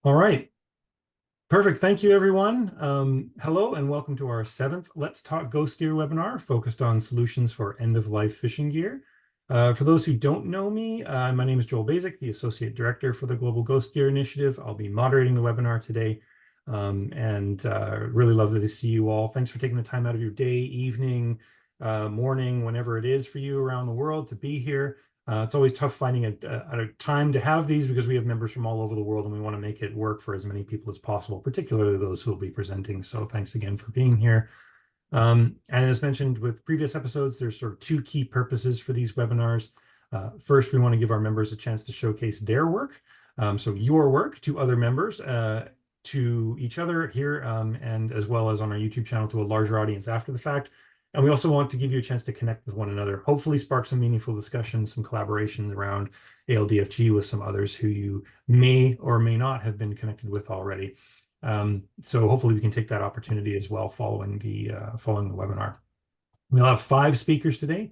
All right. Perfect. Thank you, everyone. Hello and welcome to our seventh Let's Talk Ghost Gear webinar focused on solutions for end-of-life fishing gear. For those who don't know me, my name is Joel Baziuk, the Associate Director for the Global Ghost Gear Initiative. I'll be moderating the webinar today and really lovely to see you all. Thanks for taking the time out of your day, evening, morning, whenever it is for you around the world to be here. It's always tough finding a time to have these because we have members from all over the world and we want to make it work for as many people as possible, particularly those who will be presenting. So thanks again for being here. And as mentioned with previous episodes, there's sort of two key purposes for these webinars. First, we want to give our members a chance to showcase their work. So your work to other members, to each other here, and as well as on our YouTube channel to a larger audience after the fact. And we also want to give you a chance to connect with one another, hopefully spark some meaningful discussions, some collaboration around ALDFG with some others who you may or may not have been connected with already. So hopefully we can take that opportunity as well following the webinar. We'll have 5 speakers today,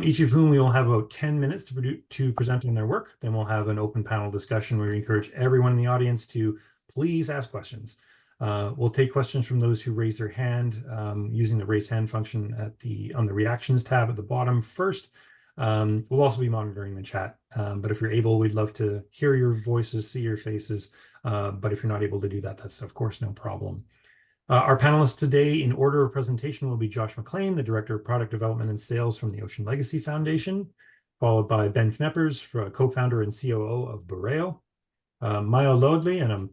each of whom we will have about 10 minutes to present on their work. Then we'll have an open panel discussion where we encourage everyone in the audience to please ask questions. We'll take questions from those who raise their hand using the raise hand function on the reactions tab at the bottom first. We'll also be monitoring the chat, but if you're able, we'd love to hear your voices, see your faces, but if you're not able to do that, that's of course no problem. Our panelists today in order of presentation will be Josh McLean, the Director of Product Development and Sales from the Ocean Legacy Foundation, followed by Ben Kneppers, co-founder and COO of Bureo, Maja Löwedey, and I'm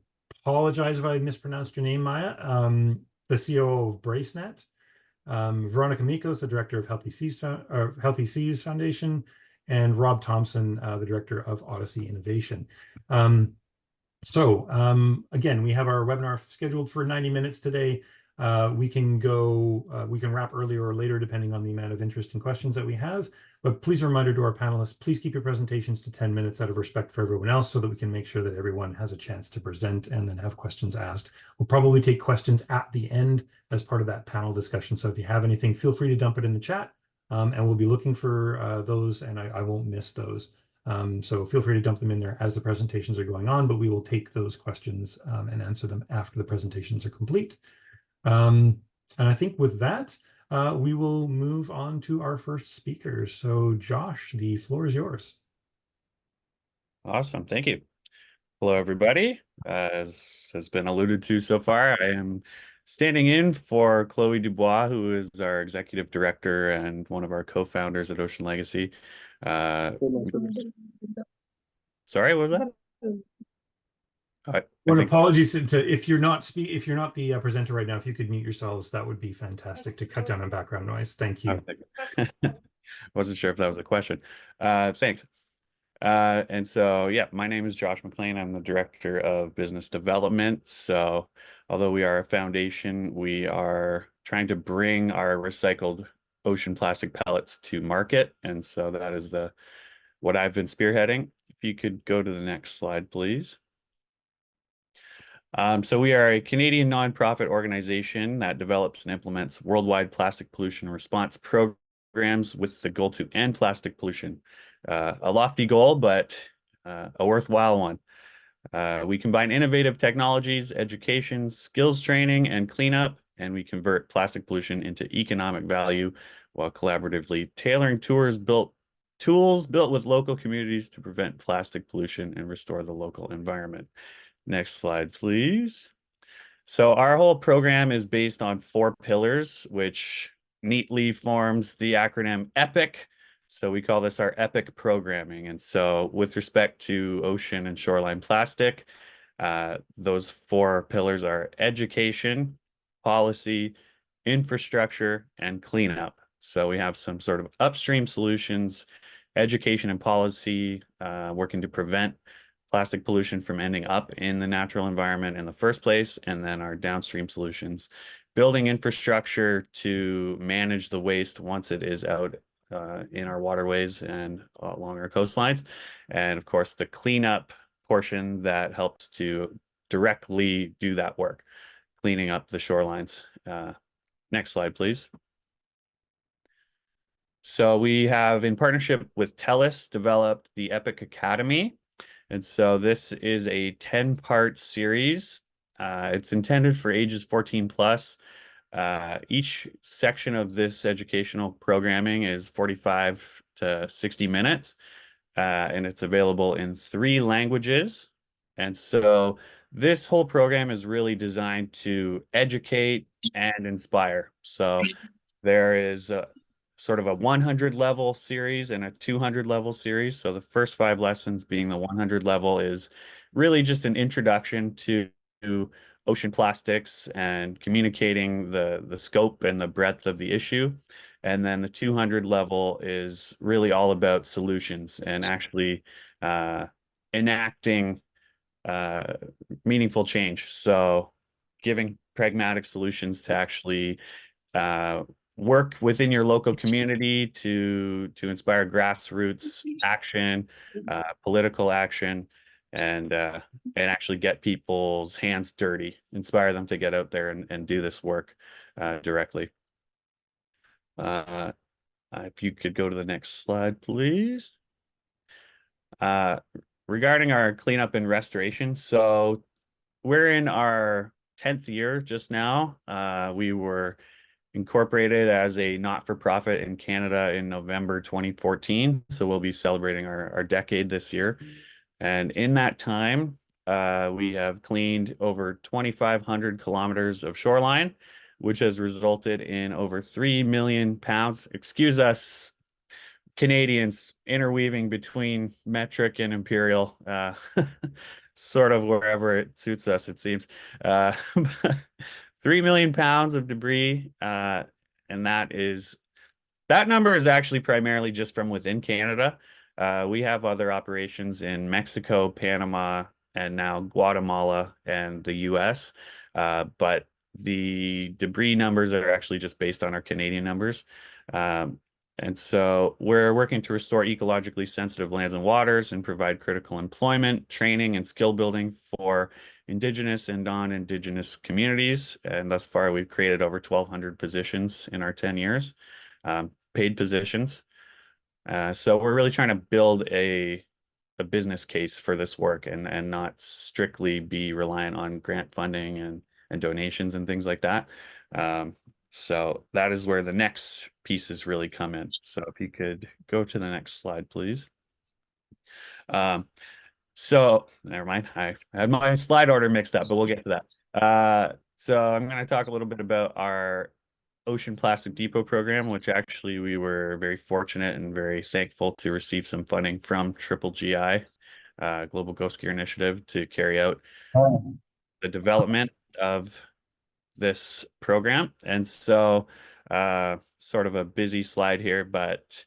apologize if I mispronounced your name, Maja, the COO of Bracenet, Veronika Mikos, the Director of Healthy Seas Foundation, and Rob Thompson, the Director of Odyssey Innovation. Again, we have our webinar scheduled for 90 minutes today. We can wrap earlier or later depending on the amount of interest and questions that we have. But please, a reminder to our panelists, please keep your presentations to 10 minutes out of respect for everyone else so that we can make sure that everyone has a chance to present and then have questions asked. We'll probably take questions at the end as part of that panel discussion. So if you have anything, feel free to dump it in the chat and we'll be looking for those and I won't miss those. So feel free to dump them in there as the presentations are going on, but we will take those questions and answer them after the presentations are complete. And I think with that, we will move on to our first speaker. So Josh, the floor is yours. Awesome. Thank you. Hello, everybody. As has been alluded to so far, I am standing in for Chloe Dubois, who is our executive director and one of our co-founders at Ocean Legacy. Sorry, what was that? Apologies if you're not the presenter right now, if you could mute yourselves, that would be fantastic to cut down on background noise. Thank you. Wasn't sure if that was a question. Thanks. And so, yeah, my name is Josh McLean. I'm the Director of Business Development. So although we are a foundation, we are trying to bring our recycled ocean plastic pellets to market. And so that is what I've been spearheading. If you could go to the next slide, please. So we are a Canadian nonprofit organization that develops and implements worldwide plastic pollution response programs with the goal to end plastic pollution. A lofty goal, but a worthwhile one. We combine innovative technologies, education, skills training, and cleanup, and we convert plastic pollution into economic value while collaboratively tailoring tools built with local communities to prevent plastic pollution and restore the local environment. Next slide, please. So our whole program is based on 4 pillars, which neatly forms the acronym EPIC. So we call this our EPIC programming. And so with respect to ocean and shoreline plastic, those 4 pillars are education, policy, infrastructure, and cleanup. So we have some sort of upstream solutions, education and policy, working to prevent plastic pollution from ending up in the natural environment in the first place, and then our downstream solutions, building infrastructure to manage the waste once it is out in our waterways and along our coastlines, and of course the cleanup portion that helps to directly do that work, cleaning up the shorelines. Next slide, please. So we have, in partnership with TELUS, developed the EPIC Academy. And so this is a 10-part series. It's intended for ages 14 plus. Each section of this educational programming is 45 to 60 minutes, and it's available in 3 languages. And so this whole program is really designed to educate and inspire. So there is sort of a 100 level series and a 200 level series. So the first 5 lessons, being the 100 level, is really just an introduction to ocean plastics and communicating the scope and the breadth of the issue. And then the 200 level is really all about solutions and actually enacting uh, meaningful change. So giving pragmatic solutions to actually uh, work within your local community to inspire grassroots action, political action, and actually get people's hands dirty, inspire them to get out there and do this work directly. If you could go to the next slide, please. Uh, Regarding our cleanup and restoration, so we're in our 10th year just now. We were incorporated as a not-for-profit in Canada in November 2014. So we'll be celebrating our decade this year. And in that time, we have cleaned over 2,500 kilometers of shoreline, which has resulted in over 3 million pounds. Excuse us, Canadians, interweaving between metric and imperial, sort of wherever it suits us, it seems. 3 million pounds of debris, and that number is actually primarily just from within Canada. We have other operations in Mexico, Panama, and now Guatemala and the US. But the debris numbers are actually just based on our Canadian numbers. Um, and so we're working to restore ecologically sensitive lands and waters and provide critical employment, training, and skill building for Indigenous and non-Indigenous communities. And thus far, we've created over 1,200 positions in our 10 years, paid positions. So we're really trying to build a business case for this work and not strictly be reliant on grant funding and donations and things like that. So that is where the next pieces really come in. So if you could go to the next slide, please. So never mind. I had my slide order mixed up, but we'll get to that. So I'm going to talk a little bit about our Ocean Plastic Depot program, which actually we were very fortunate and very thankful to receive some funding from GGGI, Global Ghost Gear Initiative, to carry out the development of this program. And so, sort of a busy slide here, but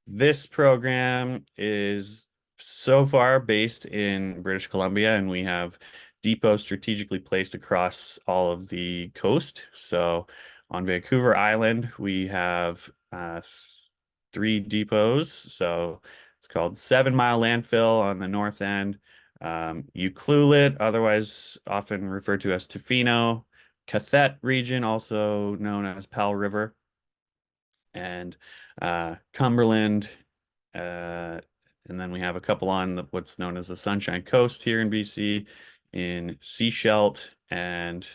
this program is so far based in British Columbia, and we have depots strategically placed across all of the coast. So on Vancouver Island, we have 3 depots. So it's called 7 Mile Landfill on the north end, Ucluelet, otherwise often referred to as Tofino, Cathet region, also known as Powell River, and Cumberland. And then we have a couple on what's known as the Sunshine Coast here in BC, in Seashelt, and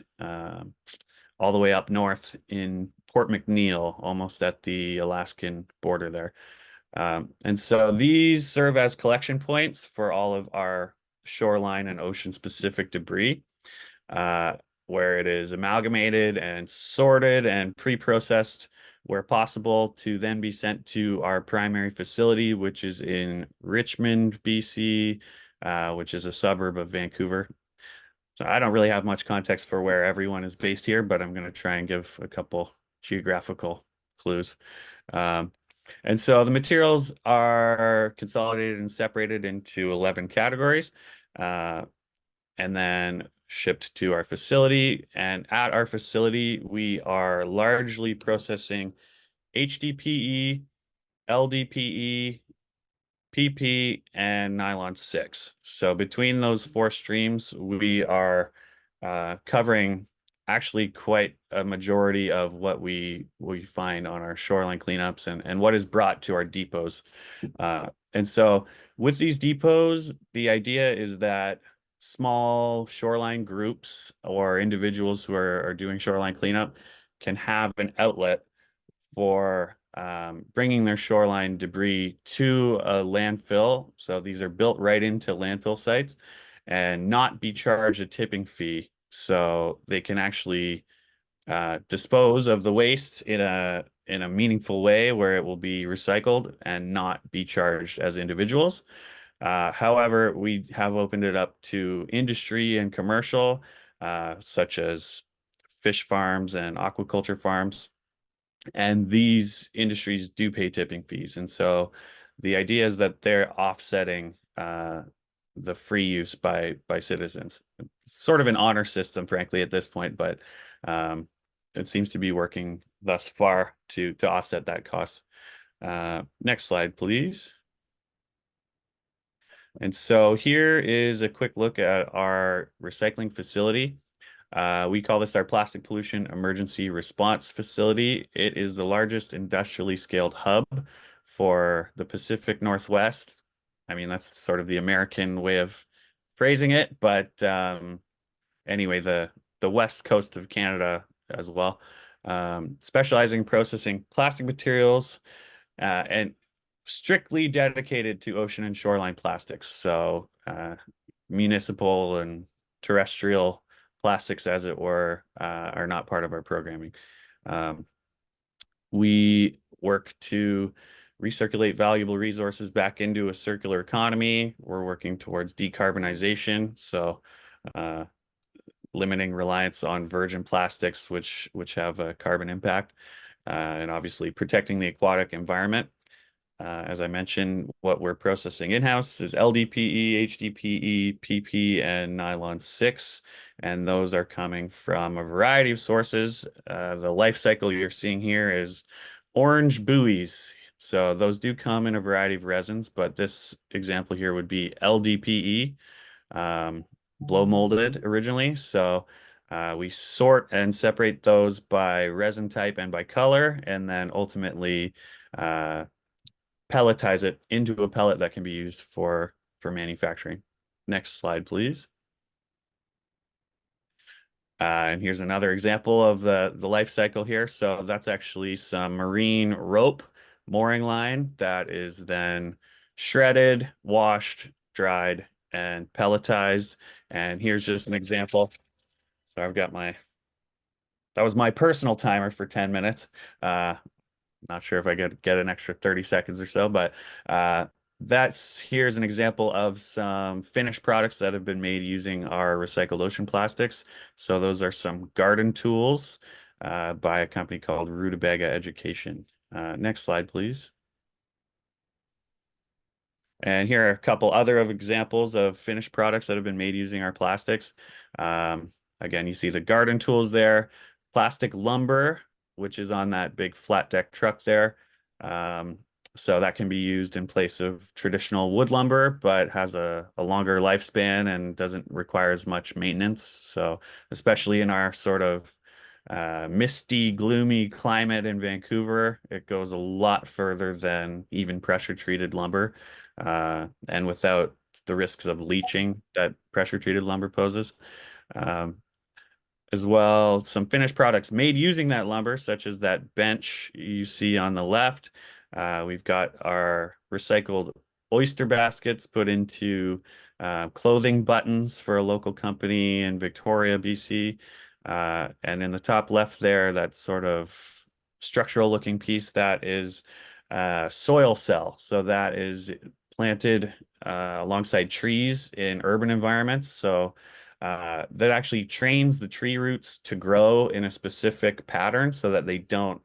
all the way up north in Port McNeill, almost at the Alaskan border there. And so these serve as collection points for all of our shoreline and ocean specific debris, where it is amalgamated and sorted and pre-processed where possible to then be sent to our primary facility, which is in Richmond, BC, which is a suburb of Vancouver. So I don't really have much context for where everyone is based here, but I'm going to try and give a couple geographical clues. And so the materials are consolidated and separated into 11 categories, and then shipped to our facility. And at our facility, we are largely processing HDPE, LDPE, PP, and nylon 6. So between those 4 streams, we are covering actually quite a majority of what we find on our shoreline cleanups and what is brought to our depots. And so With these depots, the idea is that small shoreline groups or individuals who are doing shoreline cleanup can have an outlet for bringing their shoreline debris to a landfill. So these are built right into landfill sites and not be charged a tipping fee. So they can actually dispose of the waste in a meaningful way where it will be recycled and not be charged as individuals. However, we have opened it up to industry and commercial, such as fish farms and aquaculture farms. And these industries do pay tipping fees. And so the idea is that they're offsetting the free use by citizens. It's sort of an honor system, frankly, at this point, but it seems to be working thus far to offset that cost. Next slide, please. And so here is a quick look at our recycling facility. We call this our plastic pollution emergency response facility. It is the largest industrially scaled hub for the Pacific Northwest. I mean, that's sort of the American way of phrasing it, but anyway, the west coast of Canada as well. Specializing in processing plastic materials and strictly dedicated to ocean and shoreline plastics. So municipal and terrestrial plastics, as it were, are not part of our programming. We work to recirculate valuable resources back into a circular economy. We're working towards decarbonization, so limiting reliance on virgin plastics, which have a carbon impact, and obviously protecting the aquatic environment. As I mentioned, what we're processing in-house is LDPE, HDPE, PP, and nylon 6, and those are coming from a variety of sources. The life cycle you're seeing here is orange buoys. So those do come in a variety of resins, but this example here would be LDPE, blow molded originally. So we sort and separate those by resin type and by color, and then ultimately pelletize it into a pellet that can be used for manufacturing. Next slide, please. And here's another example of the life cycle here. So that's actually some marine rope mooring line that is then shredded, washed, dried, and pelletized. And here's just an example. So I've got that was my personal timer for 10 minutes. Not sure if I get an extra 30 seconds or so, but here's an example of some finished products that have been made using our recycled ocean plastics. So those are some garden tools by a company called Rutabaga Education. Next slide, please. And here are a couple other of examples of finished products that have been made using our plastics. Again, you see the garden tools there, plastic lumber, which is on that big flat deck truck there. So that can be used in place of traditional wood lumber, but has a longer lifespan and doesn't require as much maintenance. So especially in our sort of misty, gloomy climate in Vancouver, it goes a lot further than even pressure treated lumber, and without the risks of leaching that pressure treated lumber poses. As well, some finished products made using that lumber, such as that bench you see on the left. We've got our recycled oyster baskets put into clothing buttons for a local company in Victoria, BC. And in the top left there, that sort of structural looking piece, that is soil cell. So that is planted alongside trees in urban environments. So that actually trains the tree roots to grow in a specific pattern so that they don't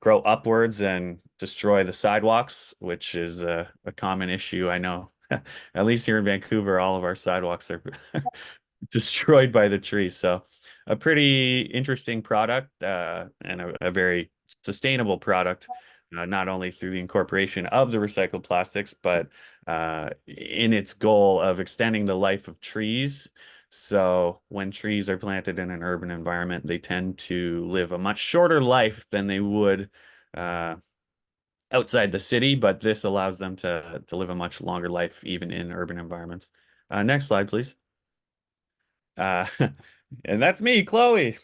grow upwards and destroy the sidewalks, which is a common issue. I know, at least here in Vancouver, all of our sidewalks are destroyed by the trees. So a pretty interesting product and a very sustainable product, not only through the incorporation of the recycled plastics, but in its goal of extending the life of trees. So when trees are planted in an urban environment, they tend to live a much shorter life than they would outside the city, but this allows them to live a much longer life even in urban environments. Next slide, please. Uh, and that's me, Chloe.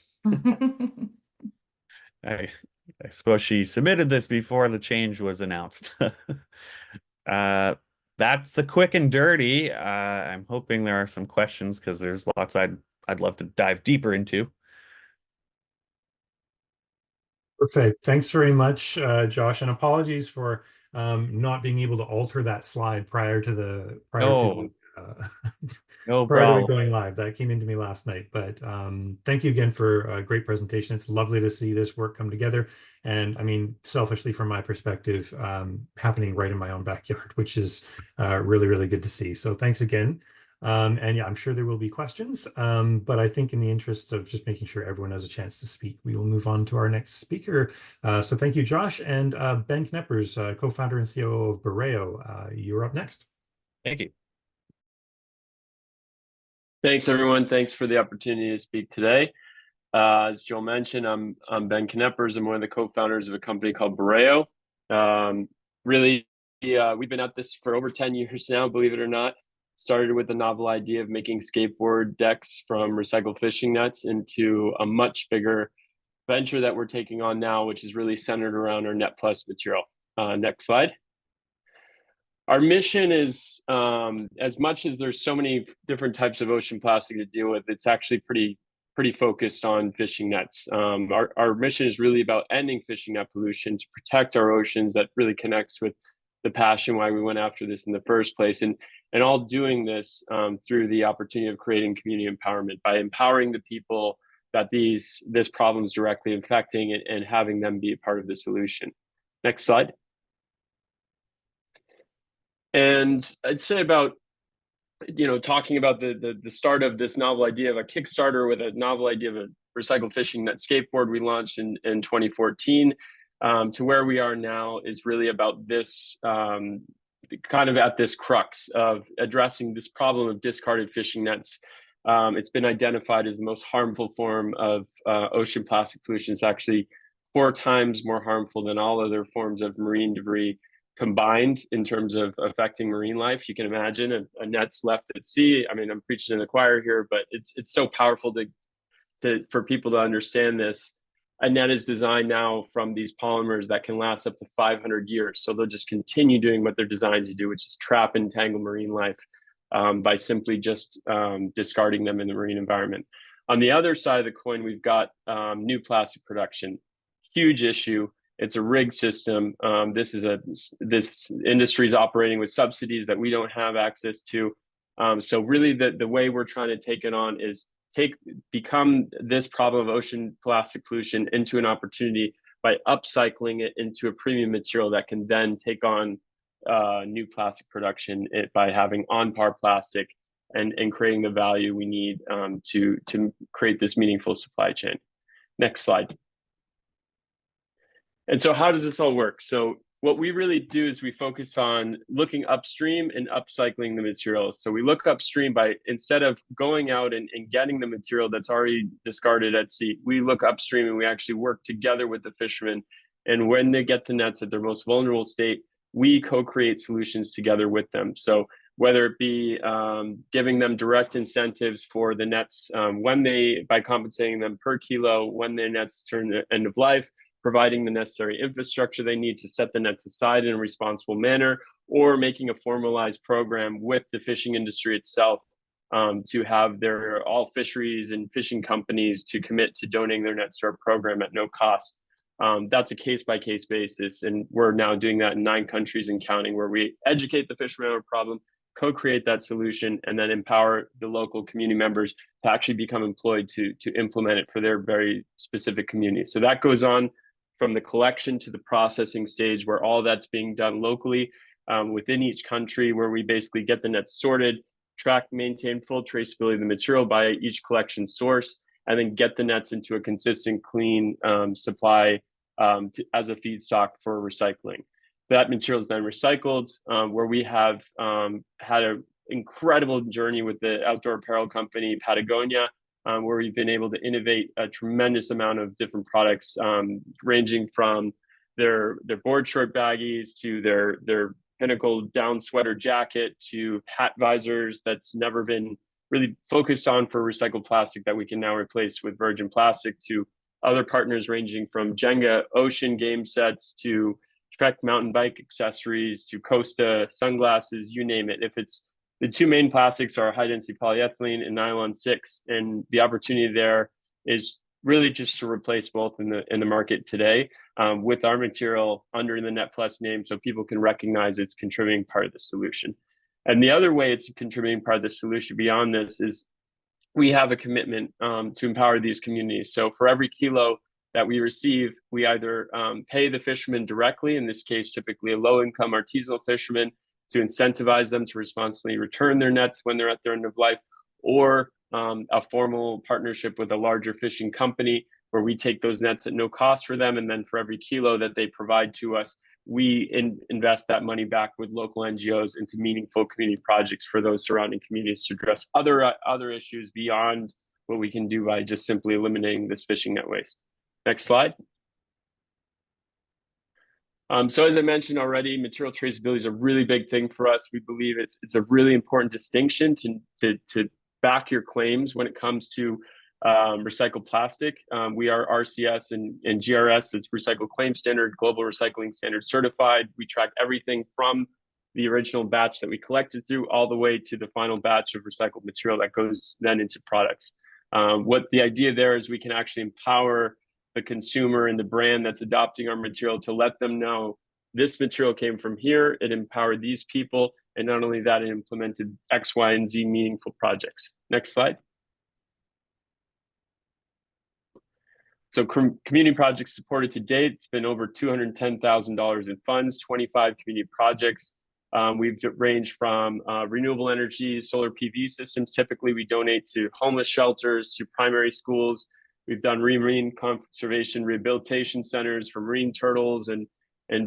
I, I suppose she submitted this before the change was announced. Uh, that's the quick and dirty. I'm hoping there are some questions because there's lots I'd love to dive deeper into. Perfect. Thanks very much, Josh, and apologies for not being able to alter that slide No, uh, no prior to it problem. going live. That came into me last night. But thank you again for a great presentation. It's lovely to see this work come together. And I mean, selfishly, from my perspective, happening right in my own backyard, which is really, really good to see. So thanks again. And yeah, I'm sure there will be questions. But I think in the interest of just making sure everyone has a chance to speak, we will move on to our next speaker. So thank you, Josh. And Ben Kneppers, co-founder and COO of Bureo, you're up next. Thank you. Thanks, everyone. Thanks for the opportunity to speak today. As Joel mentioned, I'm Ben Kneppers. I'm one of the co-founders of a company called Bureo. We've been at this for over 10 years now, believe it or not. Started with the novel idea of making skateboard decks from recycled fishing nets into a much bigger venture that we're taking on now, which is really centered around our Net Plus material. Next slide. Our mission is, as much as there's so many different types of ocean plastic to deal with, it's actually pretty focused on fishing nets. Our mission is really about ending fishing net pollution to protect our oceans. That really connects with the passion why we went after this in the first place, and all doing this through the opportunity of creating community empowerment by empowering the people that this problem is directly affecting, and having them be a part of the solution. Next slide. And I'd say about, talking about the start of this novel idea of a Kickstarter with a novel idea of a recycled fishing net skateboard we launched in 2014, to where we are now is really about this, kind of at this crux of addressing this problem of discarded fishing nets. It's been identified as the most harmful form of ocean plastic pollution. It's actually 4 times more harmful than all other forms of marine debris combined in terms of affecting marine life. You can imagine a net's left at sea. I mean, I'm preaching to the choir here, but it's so powerful for people to understand this. A net is designed now from these polymers that can last up to 500 years. So they'll just continue doing what they're designed to do, which is trap and tangle marine life by simply just discarding them in the marine environment. On the other side of the coin, we've got new plastic production. Huge issue. It's a rigged system. This industry is operating with subsidies that we don't have access to. So really the way we're trying to take it on is become this problem of ocean plastic pollution into an opportunity by upcycling it into a premium material that can then take on new plastic production by having on-par plastic and creating the value we need to create this meaningful supply chain. Next slide. And so how does this all work? So what we really do is we focus on looking upstream and upcycling the materials. So we look upstream by, instead of going out and getting the material that's already discarded at sea, we look upstream and we actually work together with the fishermen. And when they get the nets at their most vulnerable state, we co-create solutions together with them. So whether it be giving them direct incentives for the nets by compensating them per kilo when their nets turn end of life, providing the necessary infrastructure they need to set the nets aside in a responsible manner, or making a formalized program with the fishing industry itself to have all fisheries and fishing companies to commit to donating their nets to our program at no cost. That's a case-by-case basis, and we're now doing that in 9 countries and counting, where we educate the fishermen on a problem, co-create that solution, and then empower the local community members to actually become employed to implement it for their very specific community. So that goes on from the collection to the processing stage, where all that's being done locally within each country, where we basically get the nets sorted, track, maintain full traceability of the material by each collection source, and then get the nets into a consistent, clean supply as a feedstock for recycling. That material is then recycled, where we have had an incredible journey with the outdoor apparel company Patagonia, where we've been able to innovate a tremendous amount of different products, ranging from their board short baggies to their pinnacle down sweater jacket to hat visors that's never been really focused on for recycled plastic that we can now replace with virgin plastic, to other partners ranging from Jenga ocean game sets to Trek mountain bike accessories to Costa sunglasses, you name it. If it's the two main plastics are high density polyethylene and nylon 6, and the opportunity there is really just to replace both in the market today with our material under the Net Plus name, so people can recognize it's contributing part of the solution. And the other way it's a contributing part of the solution beyond this is we have a commitment to empower these communities. So for every kilo that we receive, we either pay the fishermen directly, in this case, typically a low-income artisanal fisherman, to incentivize them to responsibly return their nets when they're at their end of life, or a formal partnership with a larger fishing company where we take those nets at no cost for them, and then for every kilo that they provide to us, we invest that money back with local NGOs into meaningful community projects for those surrounding communities to address other issues beyond what we can do by just simply eliminating this fishing net waste. Next slide. So as I mentioned already, material traceability is a really big thing for us. We believe it's a really important distinction to back your claims when it comes to recycled plastic. We are RCS and GRS, it's Recycle Claim Standard, Global Recycling Standard certified. We track everything from the original batch that we collected through all the way to the final batch of recycled material that goes then into products. What the idea there is we can actually empower the consumer and the brand that's adopting our material to let them know this material came from here, it empowered these people, and not only that, it implemented X, Y, and Z meaningful projects. Next slide. So community projects supported to date, it's been over $210,000 in funds, 25 community projects. We've ranged from renewable energy, solar PV systems. Typically, we donate to homeless shelters, to primary schools. We've done marine conservation rehabilitation centers for marine turtles and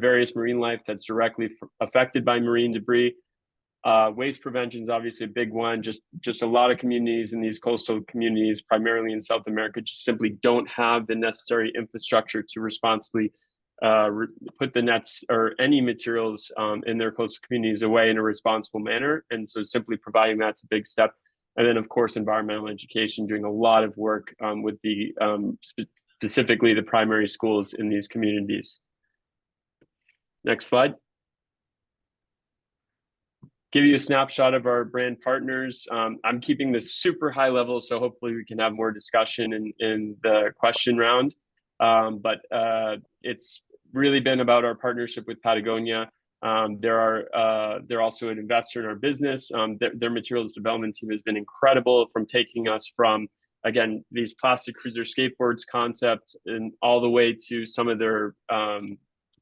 various marine life that's directly affected by marine debris. Waste prevention is obviously a big one. Just a lot of communities in these coastal communities, primarily in South America, just simply don't have the necessary infrastructure to responsibly put the nets or any materials in their coastal communities away in a responsible manner. And so simply providing that's a big step. And then, of course, environmental education, doing a lot of work with the specifically the primary schools in these communities. Next slide. Give you a snapshot of our brand partners. I'm keeping this super high level, so hopefully we can have more discussion in the question round. But it's really been about our partnership with Patagonia. They're also an investor in our business. Their materials development team has been incredible, from taking us from, again, these plastic cruiser skateboards concept and all the way to some of their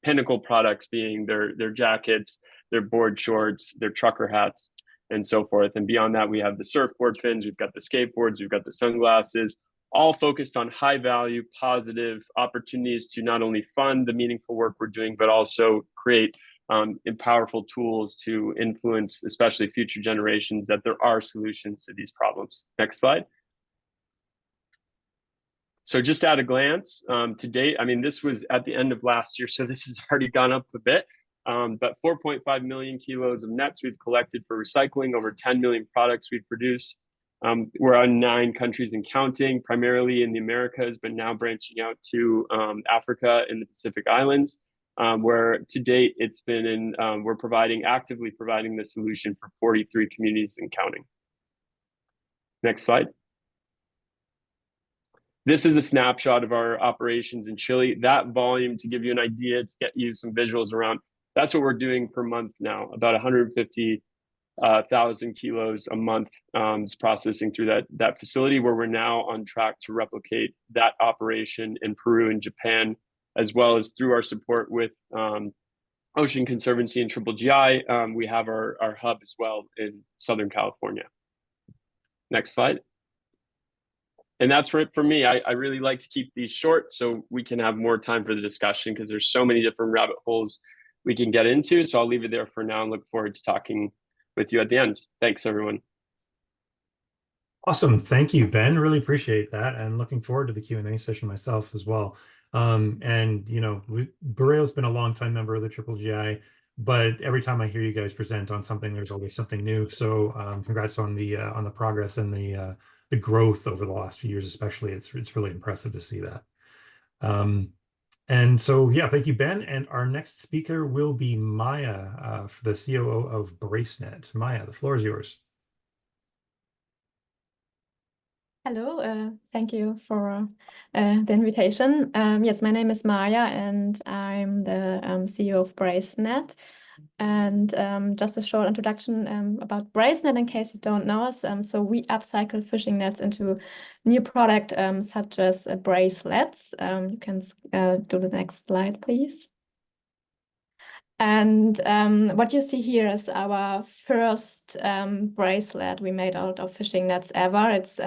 pinnacle products being their jackets, their board shorts, their trucker hats, and so forth. And beyond that, we have the surfboard fins, we've got the skateboards, we've got the sunglasses, all focused on high value, positive opportunities to not only fund the meaningful work we're doing, but also create powerful tools to influence, especially future generations, that there are solutions to these problems. Next slide. So just at a glance, to date, I mean, this was at the end of last year, so this has already gone up a bit, but 4.5 million kilos of nets we've collected for recycling, over 10 million products we've produced. We're on 9 countries and counting, primarily in the Americas, but now branching out to Africa and the Pacific Islands, where to date it's been in, we're actively providing the solution for 43 communities and counting. Next slide. This is a snapshot of our operations in Chile. That volume, to give you an idea, to get you some visuals around, that's what we're doing per month now, about 150,000 kilos a month is processing through that facility, where we're now on track to replicate that operation in Peru and Japan, as well as through our support with Ocean Conservancy and GGGI. We have our hub as well in Southern California. Next slide. And that's it for me. I really like to keep these short so we can have more time for the discussion, because there's so many different rabbit holes we can get into. So I'll leave it there for now and look forward to talking with you at the end. Thanks, everyone. Awesome. Thank you, Ben. Really appreciate that. And looking forward to the Q&A session myself as well. And Bureo's been a longtime member of the GGGI, but every time I hear you guys present on something, there's always something new. So congrats on the progress and the growth over the last few years, especially. It's really impressive to see that. And so, yeah, thank you, Ben. And our next speaker will be Maja, the COO of Bracenet. Maja, the floor is yours. Hello, thank you for the invitation. Yes, my name is Maja, and I'm the CEO of Bracenet. And just a short introduction about Bracenet in case you don't know us. So we upcycle fishing nets into new product such as bracelets. You can do the next slide, please. And what you see here is our first bracelet we made out of fishing nets ever. It's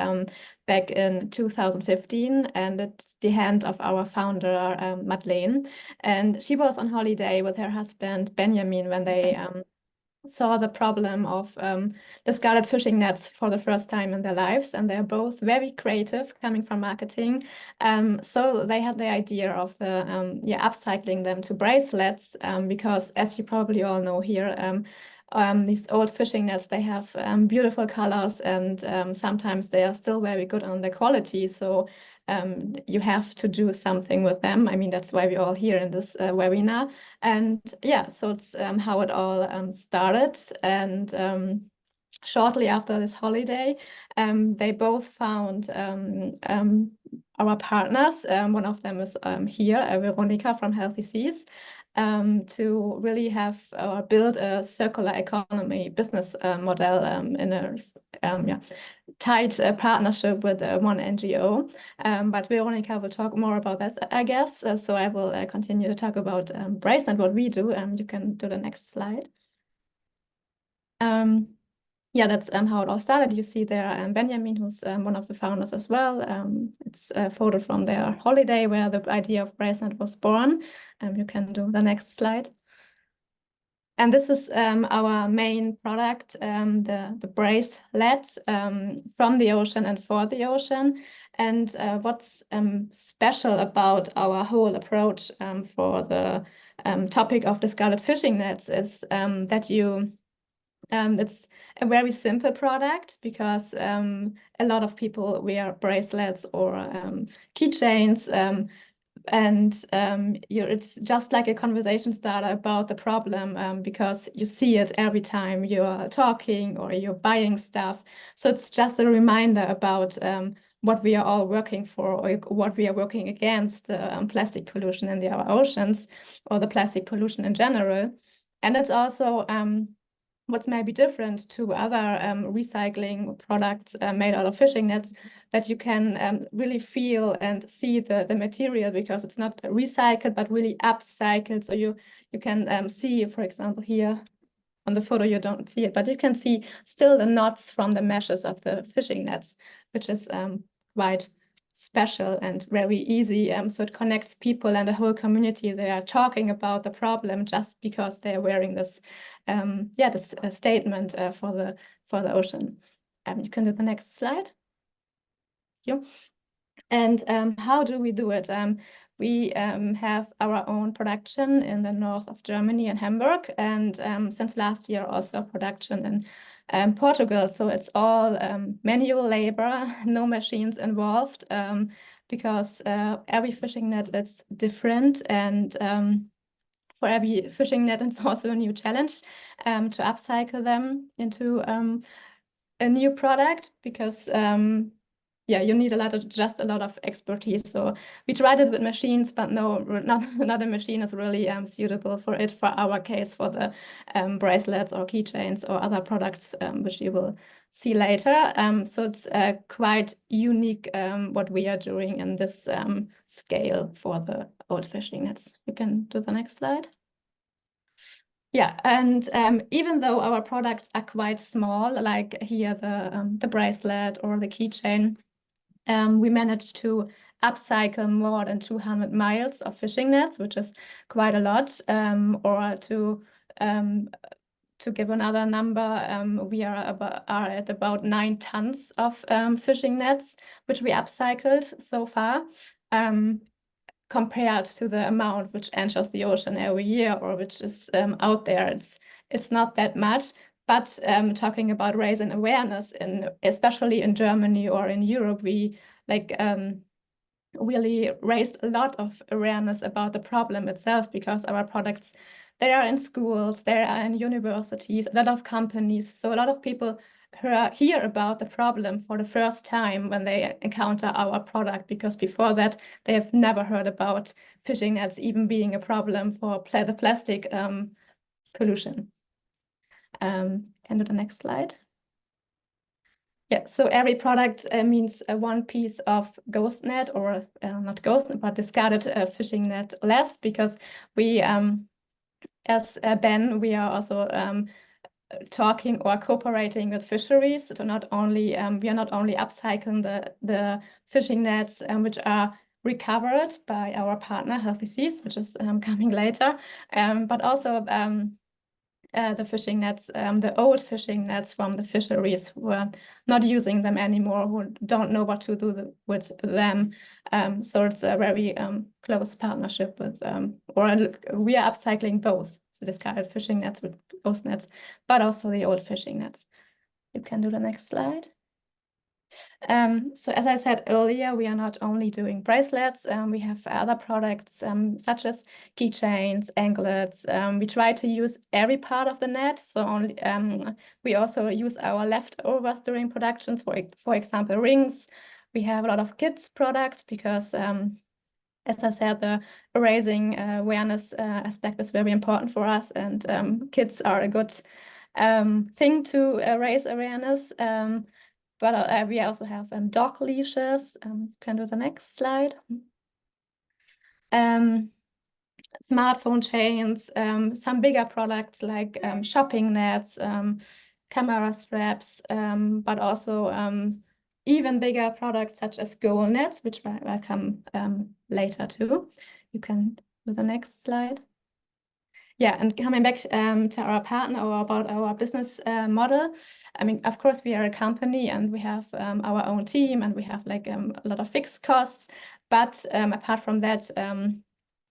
back in 2015, and it's the hand of our founder, McLean. And she was on holiday with her husband, Benjamin, when they saw the problem of discarded fishing nets for the first time in their lives, and they're both very creative, coming from marketing. So they had the idea of upcycling them to bracelets, because as you probably all know here, these old fishing nets, they have beautiful colors, and sometimes they are still very good on the quality. So you have to do something with them. I mean, that's why we're all here in this webinar. And yeah, so it's how it all started. And shortly after this holiday, they both found our partners. One of them is here, Veronika from Healthy Seas, to really have build a circular economy business model in a tight partnership with one NGO. But Veronika will talk more about that, I guess. So I will continue to talk about Brace and what we do. You can do the next slide. Yeah, that's how it all started. You see there Benjamin, who's one of the founders as well. It's a photo from their holiday where the idea of Bracenet was born. You can do the next slide. And this is our main product, the bracelet from the ocean and for the ocean. And what's special about our whole approach for the topic of discarded fishing nets is that it's a very simple product, because a lot of people wear bracelets or keychains, and it's just like a conversation starter about the problem, because you see it every time you're talking or you're buying stuff. So it's just a reminder about what we are all working for, or what we are working against, the plastic pollution in our oceans, or the plastic pollution in general. And it's also what's maybe different to other recycling products made out of fishing nets, that you can really feel and see the material, because it's not recycled but really upcycled. So you can see, for example, here on the photo you don't see it, but you can see still the knots from the meshes of the fishing nets, which is quite special and very easy. So it connects people and the whole community. They are talking about the problem just because they're wearing this this statement for the ocean. You can do the next slide. Thank you. And how do we do it? We have our own production in the north of Germany in Hamburg, and since last year also production in Portugal. So it's all manual labor, no machines involved, because every fishing net is different, and for every fishing net it's also a new challenge to upcycle them into a new product, because you need just a lot of expertise. So we tried it with machines, but no, not a machine is really suitable for it, for our case, for the bracelets or keychains or other products, which you will see later. So it's quite unique what we are doing in this scale for the old fishing nets. You can do the next slide. Yeah, and even though our products are quite small, like here the bracelet or the keychain, we managed to upcycle more than 200 miles of fishing nets, which is quite a lot. Or to give another number, we are at about 9 tons of fishing nets, which we upcycled so far. compared to the amount which enters the ocean every year or which is out there, it's not that much. But talking about raising awareness, especially in Germany or in Europe, we really raised a lot of awareness about the problem itself, because our products, they are in schools, they are in universities, a lot of companies. So a lot of people hear about the problem for the first time when they encounter our product, because before that they have never heard about fishing nets even being a problem for the plastic pollution. Can do the next slide. Yeah, so every product means one piece of ghost net, or not ghost, but discarded fishing net less, because we, as Ben, we are also talking or cooperating with fisheries to not only, we are not only upcycling the fishing nets which are recovered by our partner Healthy Seas, which is coming later, but also the fishing nets, the old fishing nets from the fisheries who are not using them anymore, who don't know what to do with them. So it's a very close partnership with, or we are upcycling both the discarded fishing nets with ghost nets, but also the old fishing nets. You can do the next slide. So as I said earlier, we are not only doing bracelets, we have other products such as keychains, anklets. We try to use every part of the net. So only we also use our leftovers during productions, for example, rings. We have a lot of kids products because as I said, the raising awareness aspect is very important for us, and kids are a good thing to raise awareness. But we also have dog leashes. Can do the next slide. Smartphone chains, some bigger products like shopping nets, camera straps, but also even bigger products such as goal nets, which will come later too. You can do the next slide. Yeah, and coming back to our partner, or about our business model, I mean, of course, we are a company and we have our own team and we have like a lot of fixed costs. But apart from that,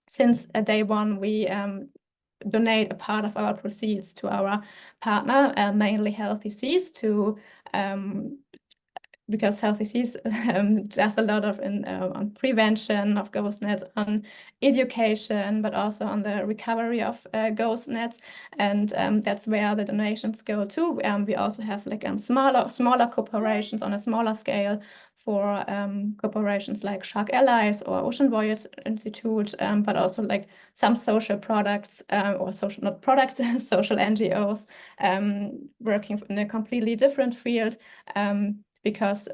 since day one, we donate a part of our proceeds to our partner, mainly Healthy Seas, to because Healthy Seas does a lot of on prevention of ghost nets, on education, but also on the recovery of ghost nets, and that's where the donations go to. We also have like smaller cooperations on a smaller scale for corporations like Shark Allies or Ocean Voyage Institute, but also like some social products or social, not products, social NGOs working in a completely different field. Because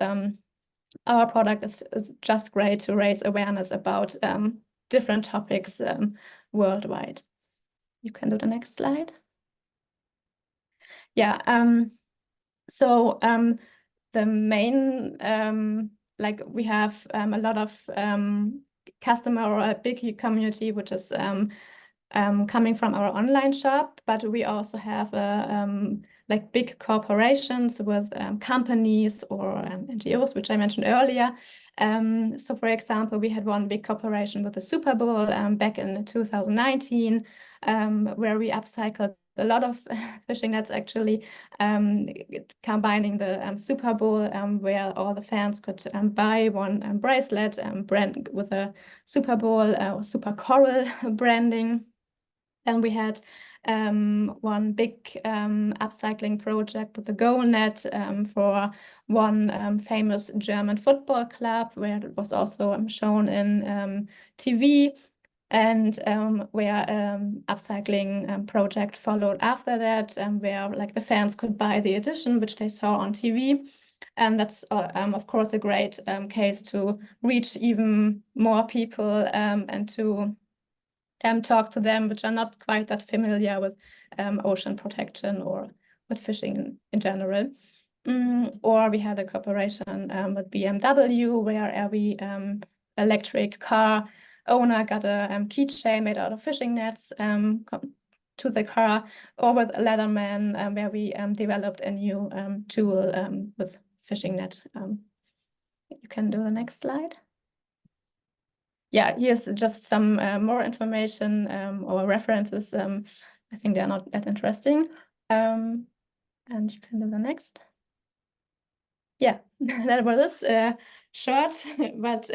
our product is just great to raise awareness about different topics worldwide. You can do the next slide. Yeah, so the main, like we have a lot of customer, or a big community, which is coming from our online shop, but we also have like big corporations with companies or NGOs, which I mentioned earlier. So for example, we had one big corporation with the Super Bowl back in 2019, where we upcycled a lot of fishing nets, actually, combining the Super Bowl, where all the fans could buy one bracelet brand with a Super Bowl or Super Coral branding. And we had one big upcycling project with the goal net for one famous German football club, where it was also shown in TV, and where upcycling project followed after that, where like the fans could buy the edition which they saw on TV. And that's of course a great case to reach even more people and to talk to them, which are not quite that familiar with ocean protection or with fishing in general. Or we had a cooperation with BMW, where every electric car owner got a keychain made out of fishing nets to the car, or with Leatherman, where we developed a new tool with fishing net. You can do the next slide. yeah, here's just some more information or references. I think they're not that interesting. And you can do the next. Yeah, that was short, but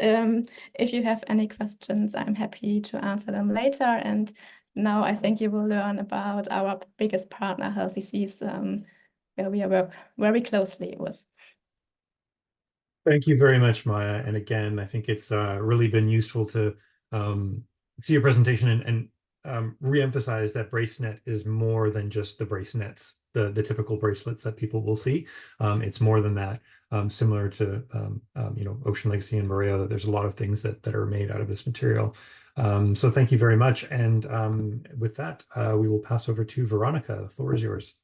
if you have any questions, I'm happy to answer them later. And now I think you will learn about our biggest partner, Healthy Seas, where we work very closely with. Thank you very much, Maja. And again, I think it's really been useful to see your presentation and re-emphasize that Bracenet is more than just the bracelets, the typical bracelets that people will see. It's more than that. Similar to Ocean Legacy and Bureo, that there's a lot of things that are made out of this material. So thank you very much. And with that, we will pass over to Veronika. The floor is yours.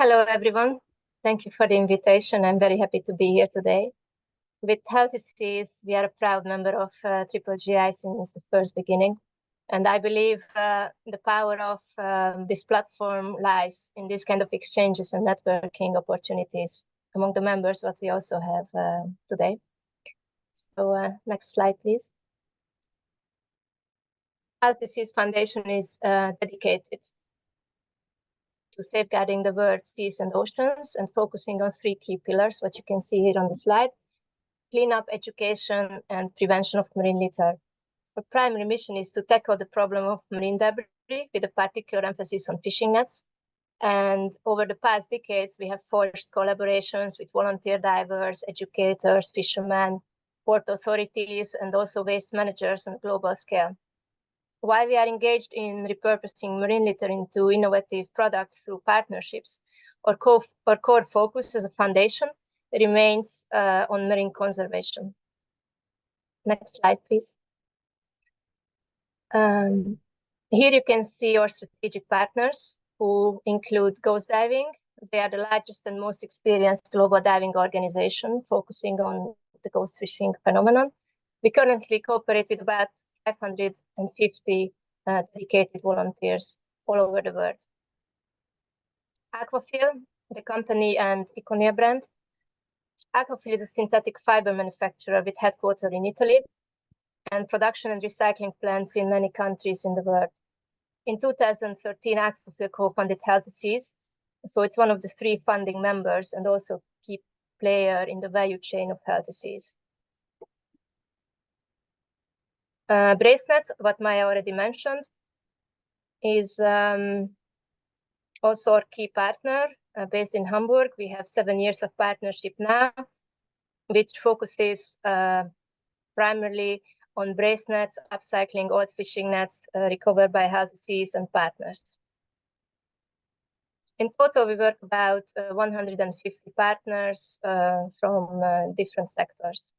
Hello, everyone. Thank you for the invitation. I'm very happy to be here today. With Healthy Seas, we are a proud member of GGGI since the first beginning. And I believe the power of this platform lies in this kind of exchanges and networking opportunities among the members, what we also have today. So next slide, please. Healthy Seas Foundation is dedicated to safeguarding the world's seas and oceans and focusing on 3 key pillars, what you can see here on the slide: cleanup, education, and prevention of marine litter. Our primary mission is to tackle the problem of marine debris with a particular emphasis on fishing nets. And over the past decades, we have forged collaborations with volunteer divers, educators, fishermen, port authorities, and also waste managers on a global scale. While we are engaged in repurposing marine litter into innovative products through partnerships, our core focus as a foundation remains on marine conservation. Next slide, please. Here you can see our strategic partners, who include Ghost Diving. They are the largest and most experienced global diving organization focusing on the ghost fishing phenomenon. We currently cooperate with about 550 dedicated volunteers all over the world. Aquafil, the company and Iconia brand. Aquafil is a synthetic fiber manufacturer with headquarters in Italy and production and recycling plants in many countries in the world. In 2013, Aquafil co-funded Healthy Seas, so it's one of the 3 funding members and also key player in the value chain of Healthy Seas. Bracenet, what Maja already mentioned, is also our key partner based in Hamburg. We have 7 years of partnership now, which focuses primarily on bracelets, upcycling old fishing nets recovered by Healthy Seas and partners. In total, we work about 150 partners from different sectors.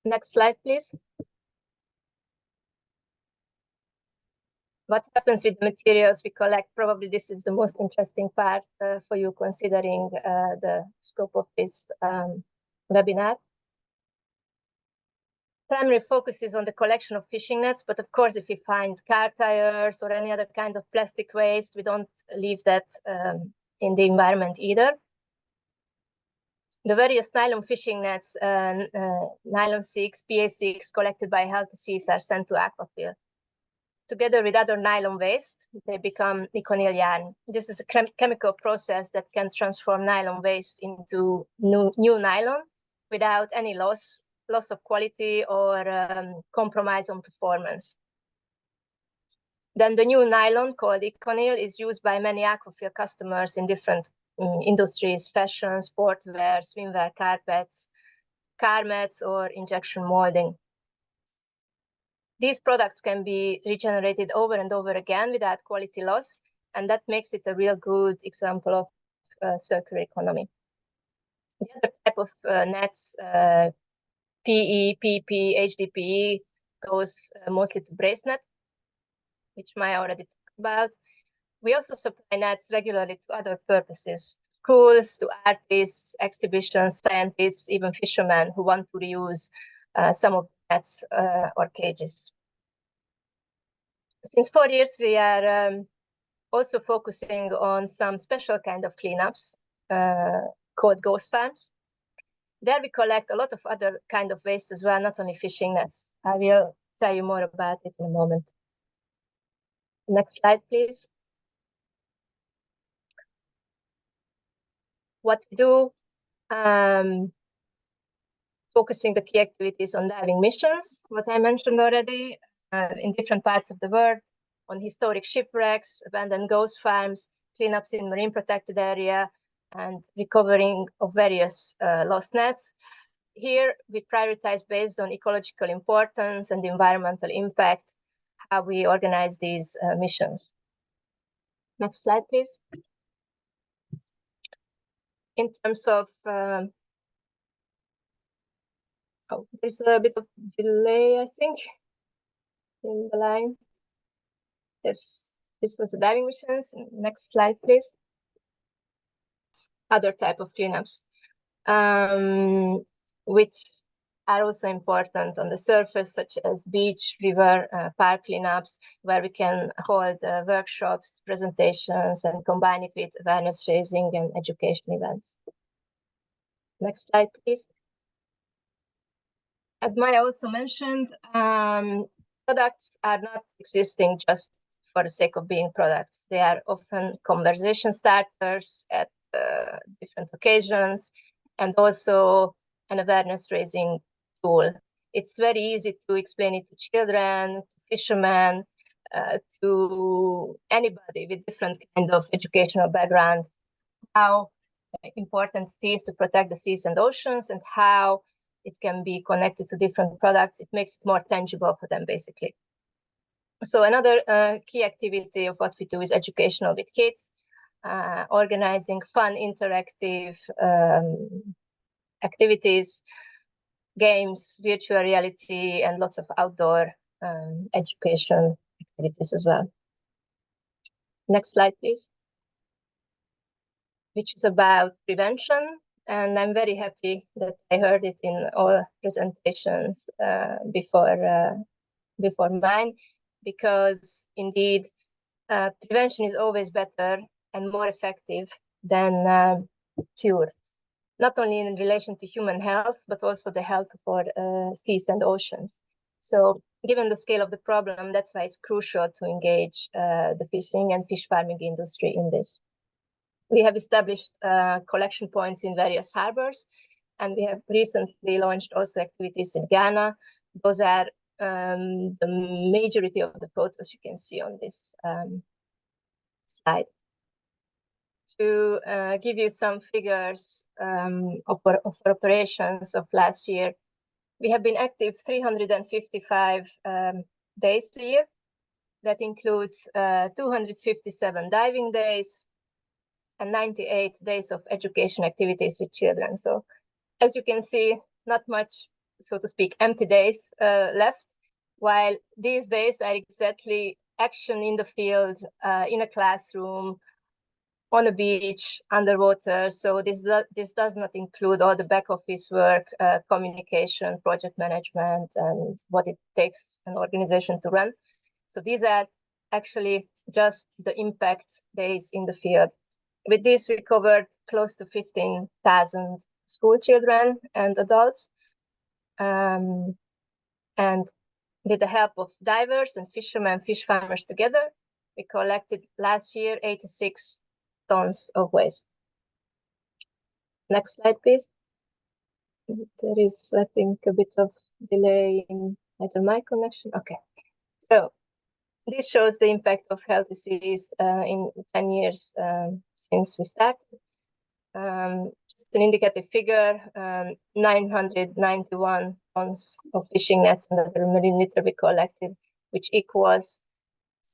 Next slide, please. What happens with the materials we collect? Probably this is the most interesting part for you, considering the scope of this webinar. Primary focus is on the collection of fishing nets, but of course, if we find car tires or any other kinds of plastic waste, we don't leave that in the environment either. The various nylon fishing nets, nylon 6, PA6, collected by Healthy Seas are sent to Aquafil. Together with other nylon waste, they become Iconial yarn. This is a chemical process that can transform nylon waste into new nylon without any loss of quality or compromise on performance. Then the new nylon, called Iconial, is used by many Aquafil customers in different industries: fashion, sportwear, swimwear, carpets, car mats, or injection molding. These products can be regenerated over and over again without quality loss, and that makes it a real good example of circular economy. The other type of nets, PE, PP, HDPE, goes mostly to Bracenet, which Maja already talked about. We also supply nets regularly to other purposes: schools, to artists, exhibitions, scientists, even fishermen who want to reuse some of the nets or cages. Since 4 years, we are also focusing on some special kind of cleanups called ghost farms. There we collect a lot of other kind of waste as well, not only fishing nets. I will tell you more about it in a moment. Next slide, please. What we do, focusing the key activities on diving missions, what I mentioned already, in different parts of the world, on historic shipwrecks, abandoned ghost farms, cleanups in marine protected area, and recovering of various lost nets. Here, we prioritize based on ecological importance and environmental impact, how we organize these missions. Next slide, please. In terms of, oh, there's a bit of delay, I think, in the line. Yes, this was the diving missions. Next slide, please. Other type of cleanups, which are also important on the surface, such as beach, river, park cleanups, where we can hold workshops, presentations, and combine it with awareness raising and education events. Next slide, please. As Maja also mentioned, products are not existing just for the sake of being products. They are often conversation starters at different occasions, and also an awareness raising tool. It's very easy to explain it to children, to fishermen, to anybody with different kind of educational background, how important it is to protect the seas and oceans, and how it can be connected to different products. It makes it more tangible for them, basically. So another key activity of what we do is educational with kids, organizing fun, interactive activities, games, virtual reality, and lots of outdoor education activities as well. Next slide, please. Which is about prevention. And I'm very happy that I heard it in all presentations before mine, because indeed, prevention is always better and more effective than cure, not only in relation to human health, but also the health for seas and oceans. So given the scale of the problem, that's why it's crucial to engage the fishing and fish farming industry in this. We have established collection points in various harbors, and we have recently launched also activities in Ghana. Those are the majority of the photos you can see on this slide. To give you some figures of operations of last year, we have been active 355 days a year. That includes 257 diving days and 98 days of education activities with children. So as you can see, not much, so to speak, empty days left, while these days are exactly action in the field, in a classroom, on a beach, underwater. So this does not include all the back office work, communication, project management, and what it takes an organization to run. So these are actually just the impact days in the field. With this, we covered close to 15,000 school children and adults. And with the help of divers and fishermen, fish farmers together, we collected last year 86 tons of waste. Next slide, please. There is, I think, a bit of delay in either my connection. Okay, so this shows the impact of healthy seas in 10 years since we started. Just an indicative figure, 991 tons of fishing nets and other marine litter we collected, which equals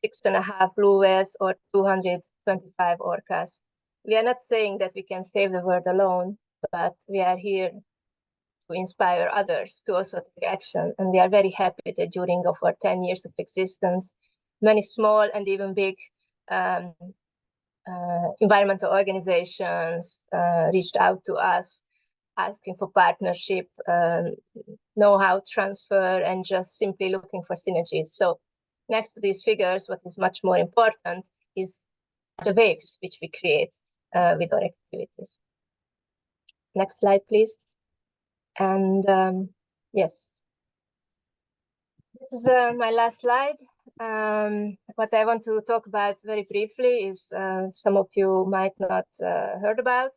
6.5 blue whales or 225 orcas. We are not saying that we can save the world alone, but we are here to inspire others to also take action. And we are very happy that during our 10 years of existence, many small and even big environmental organizations reached out to us, asking for partnership, know-how transfer, and just simply looking for synergies. So next to these figures, what is much more important is the waves which we create with our activities. Next slide, please. And yes, this is my last slide. What I want to talk about very briefly is some of you might not heard about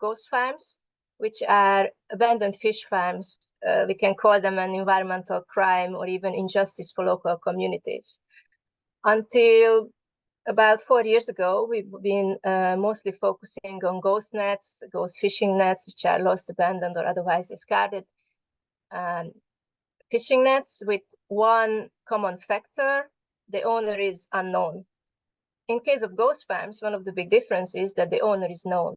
ghost farms, which are abandoned fish farms. We can call them an environmental crime or even injustice for local communities. Until about 4 years ago, we've been mostly focusing on ghost nets, ghost fishing nets, which are lost, abandoned, or otherwise discarded. Fishing nets with one common factor: the owner is unknown. In case of ghost farms, one of the big differences is that the owner is known.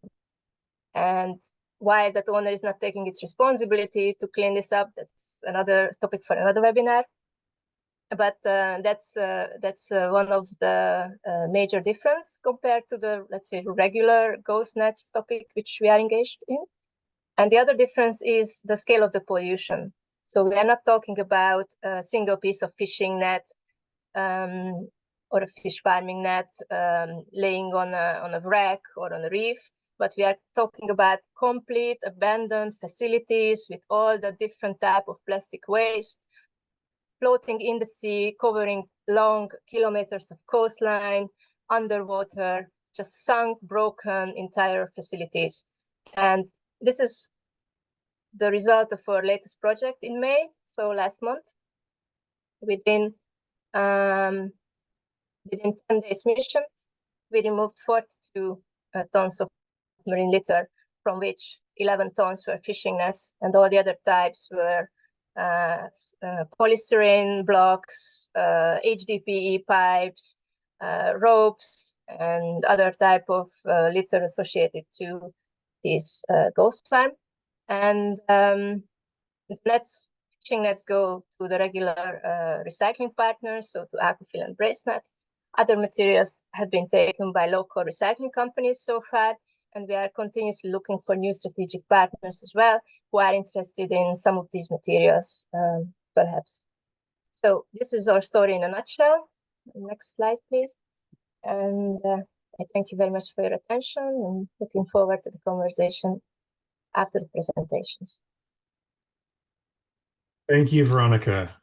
And while that owner is not taking its responsibility to clean this up, that's another topic for another webinar. But that's one of the major difference compared to the, let's say, regular ghost nets topic which we are engaged in. And the other difference is the scale of the pollution. So we are not talking about a single piece of fishing net or a fish farming net laying on a wreck or on a reef, but we are talking about complete abandoned facilities with all the different type of plastic waste floating in the sea, covering long kilometers of coastline, underwater, just sunk, broken entire facilities. And this is the result of our latest project in May, so last month. Within 10 days mission, we removed 42 tons of marine litter, from which 11 tons were fishing nets, and all the other types were polystyrene blocks, HDPE pipes, ropes, and other type of litter associated to this ghost farm. And fishing nets go to the regular recycling partners, so to Aquafil and Bracenet. Other materials have been taken by local recycling companies so far, and we are continuously looking for new strategic partners as well who are interested in some of these materials, perhaps. So this is our story in a nutshell. Next slide, please. And I thank you very much for your attention and looking forward to the conversation after the presentations. Thank you, Veronika.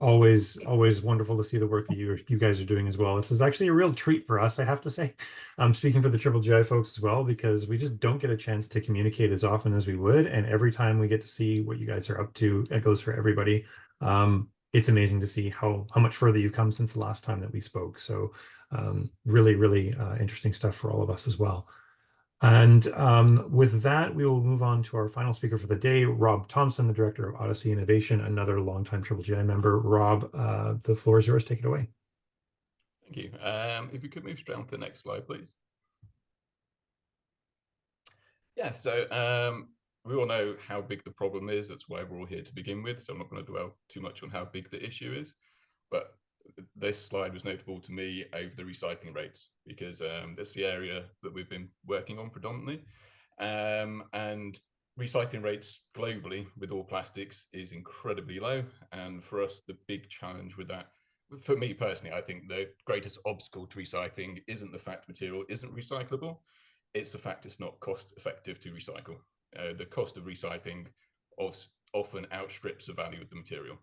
Always wonderful to see the work that you guys are doing as well. This is actually a real treat for us, I have to say. I'm speaking for the GGGI folks as well, because we just don't get a chance to communicate as often as we would. And every time we get to see what you guys are up to, it goes for everybody. It's amazing to see how much further you've come since the last time that we spoke. So really interesting stuff for all of us as well. And with that, we will move on to our final speaker for the day, Rob Thompson, the Director of Odyssey Innovation, another longtime GGGI member. Rob, the floor is yours. Take it away. Thank you. If you could move straight on to the next slide, please. Yeah, so we all know how big the problem is. That's why we're all here to begin with. So I'm not going to dwell too much on how big the issue is. But this slide was notable to me over the recycling rates, because that's the area that we've been working on predominantly. And recycling rates globally with all plastics is incredibly low. And for us, the big challenge with that, for me personally, I think the greatest obstacle to recycling isn't the fact material isn't recyclable. It's the fact it's not cost effective to recycle. The cost of recycling often outstrips the value of the material.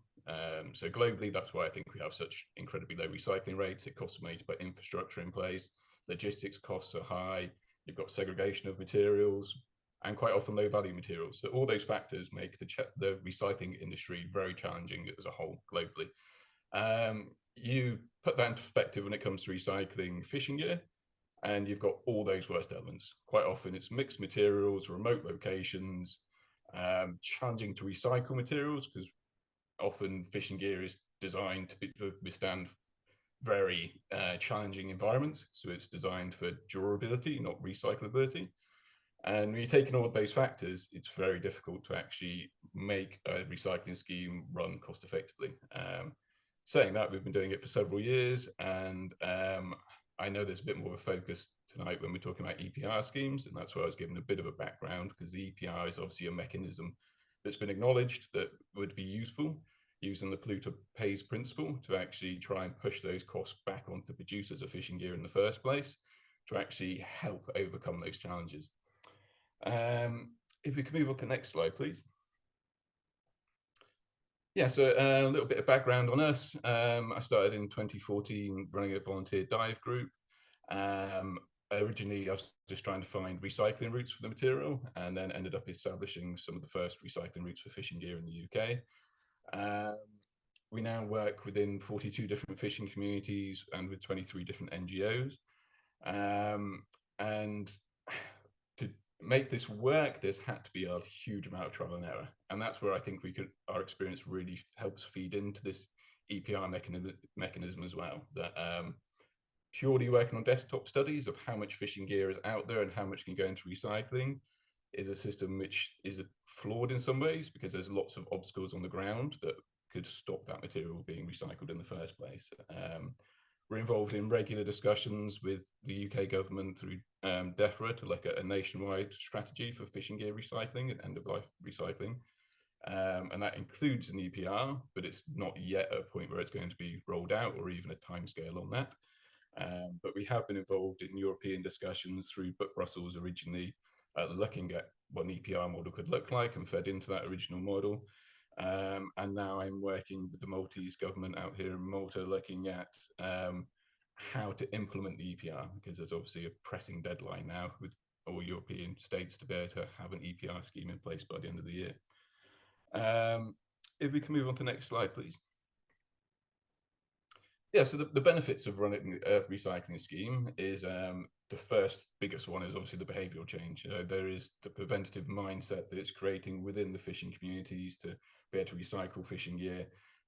So globally, that's why I think we have such incredibly low recycling rates. It costs money to put infrastructure in place. Logistics costs are high. You've got segregation of materials and quite often low value materials. So all those factors make the recycling industry very challenging as a whole globally. You put that into perspective when it comes to recycling fishing gear, and you've got all those worst elements. Quite often it's mixed materials, remote locations, challenging to recycle materials, because often fishing gear is designed to withstand very challenging environments. So it's designed for durability, not recyclability. And when you're taking all of those factors, it's very difficult to actually make a recycling scheme run cost effectively. Saying that, we've been doing it for several years, and I know there's a bit more of a focus tonight when we're talking about EPR schemes, and that's why I was given a bit of a background, because the EPR is obviously a mechanism that's been acknowledged that would be useful, using the polluter pays principle to actually try and push those costs back onto producers of fishing gear in the first place, to actually help overcome those challenges. If we can move on to the next slide, please. Yeah, so a little bit of background on us. I started in 2014 running a volunteer dive group. Originally, I was just trying to find recycling routes for the material, and then ended up establishing some of the first recycling routes for fishing gear in the UK. We now work within 42 different fishing communities and with 23 different NGOs. And to make this work, there's had to be a huge amount of trial and error. And that's where I think our experience really helps feed into this EPR mechanism as well. That purely working on desktop studies of how much fishing gear is out there and how much can go into recycling is a system which is flawed in some ways, because there's lots of obstacles on the ground that could stop that material being recycled in the first place. We're involved in regular discussions with the UK government through DEFRA to look at a nationwide strategy for fishing gear recycling and end-of-life recycling. And that includes an EPR, but it's not yet at a point where it's going to be rolled out or even a timescale on that. But we have been involved in European discussions through Brussels originally, looking at what an EPR model could look like and fed into that original model. And now I'm working with the Maltese government out here in Malta, looking at how to implement the EPR, because there's obviously a pressing deadline now with all European states to be able to have an EPR scheme in place by the end of the year. If we can move on to the next slide, please. Yeah, so the benefits of running a recycling scheme is the first biggest one is obviously the behavioural change. There is the preventative mindset that it's creating within the fishing communities to be able to recycle fishing gear.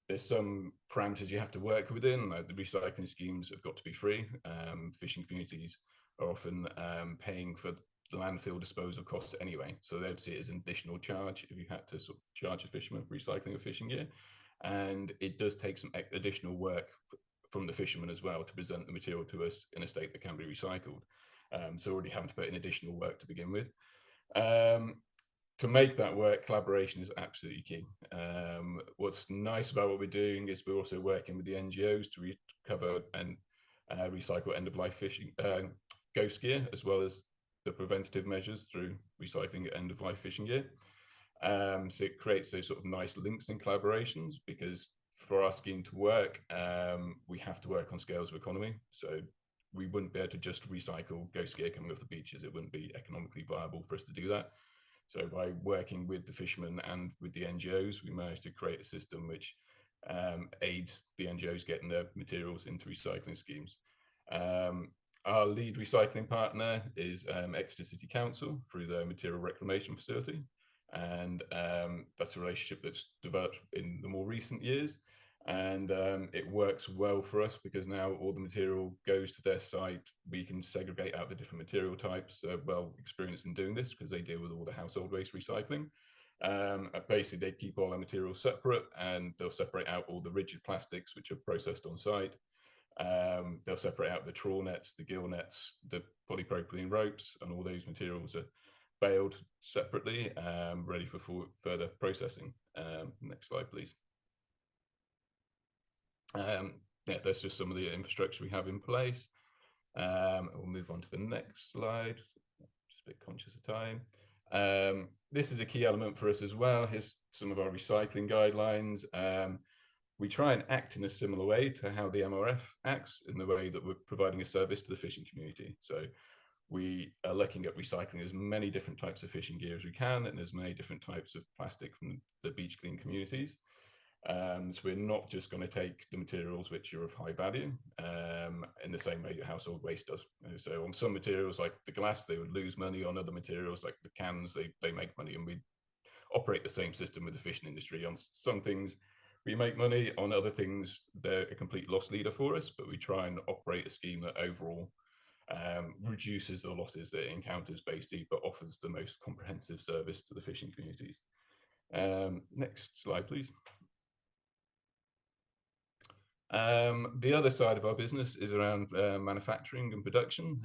There's some parameters you have to work within, like the recycling schemes have got to be free. Fishing communities are often paying for the landfill disposal costs anyway, so they'd see it as an additional charge if you had to sort of charge a fisherman for recycling of fishing gear. And it does take some additional work from the fishermen as well to present the material to us in a state that can be recycled. So already having to put in additional work to begin with. To make that work, collaboration is absolutely key. What's nice about what we're doing is we're also working with the NGOs to recover and recycle end-of-life fishing ghost gear, as well as the preventative measures through recycling end-of-life fishing gear. So it creates those sort of nice links and collaborations, because for our scheme to work, we have to work on scales of economy. So we wouldn't be able to just recycle ghost gear coming off the beaches. It wouldn't be economically viable for us to do that. So by working with the fishermen and with the NGOs, we managed to create a system which aids the NGOs getting their materials into recycling schemes. Our lead recycling partner is Exeter City Council through their material reclamation facility. And that's a relationship that's developed in the more recent years. And it works well for us, because now all the material goes to their site. We can segregate out the different material types. Well experienced in doing this, because they deal with all the household waste recycling. Basically, they keep all our materials separate, and they'll separate out all the rigid plastics, which are processed on site. They'll separate out the trawl nets, the gill nets, the polypropylene ropes, and all those materials are baled separately, ready for further processing. Next slide, please. Yeah, that's just some of the infrastructure we have in place. We'll move on to the next slide. Just a bit conscious of time. This is a key element for us as well. Here's some of our recycling guidelines. We try and act in a similar way to how the MRF acts, in the way that we're providing a service to the fishing community. So we are looking at recycling as many different types of fishing gear as we can, and as many different types of plastic from the beach clean communities. So we're not just going to take the materials which are of high value in the same way your household waste does. So on some materials like the glass, they would lose money. On other materials like the cans, they make money, and we operate the same system with the fishing industry. On some things we make money, on other things they're a complete loss leader for us, but we try and operate a scheme that overall reduces the losses that it encounters basically, but offers the most comprehensive service to the fishing communities. Next slide, please. The other side of our business is around manufacturing and production.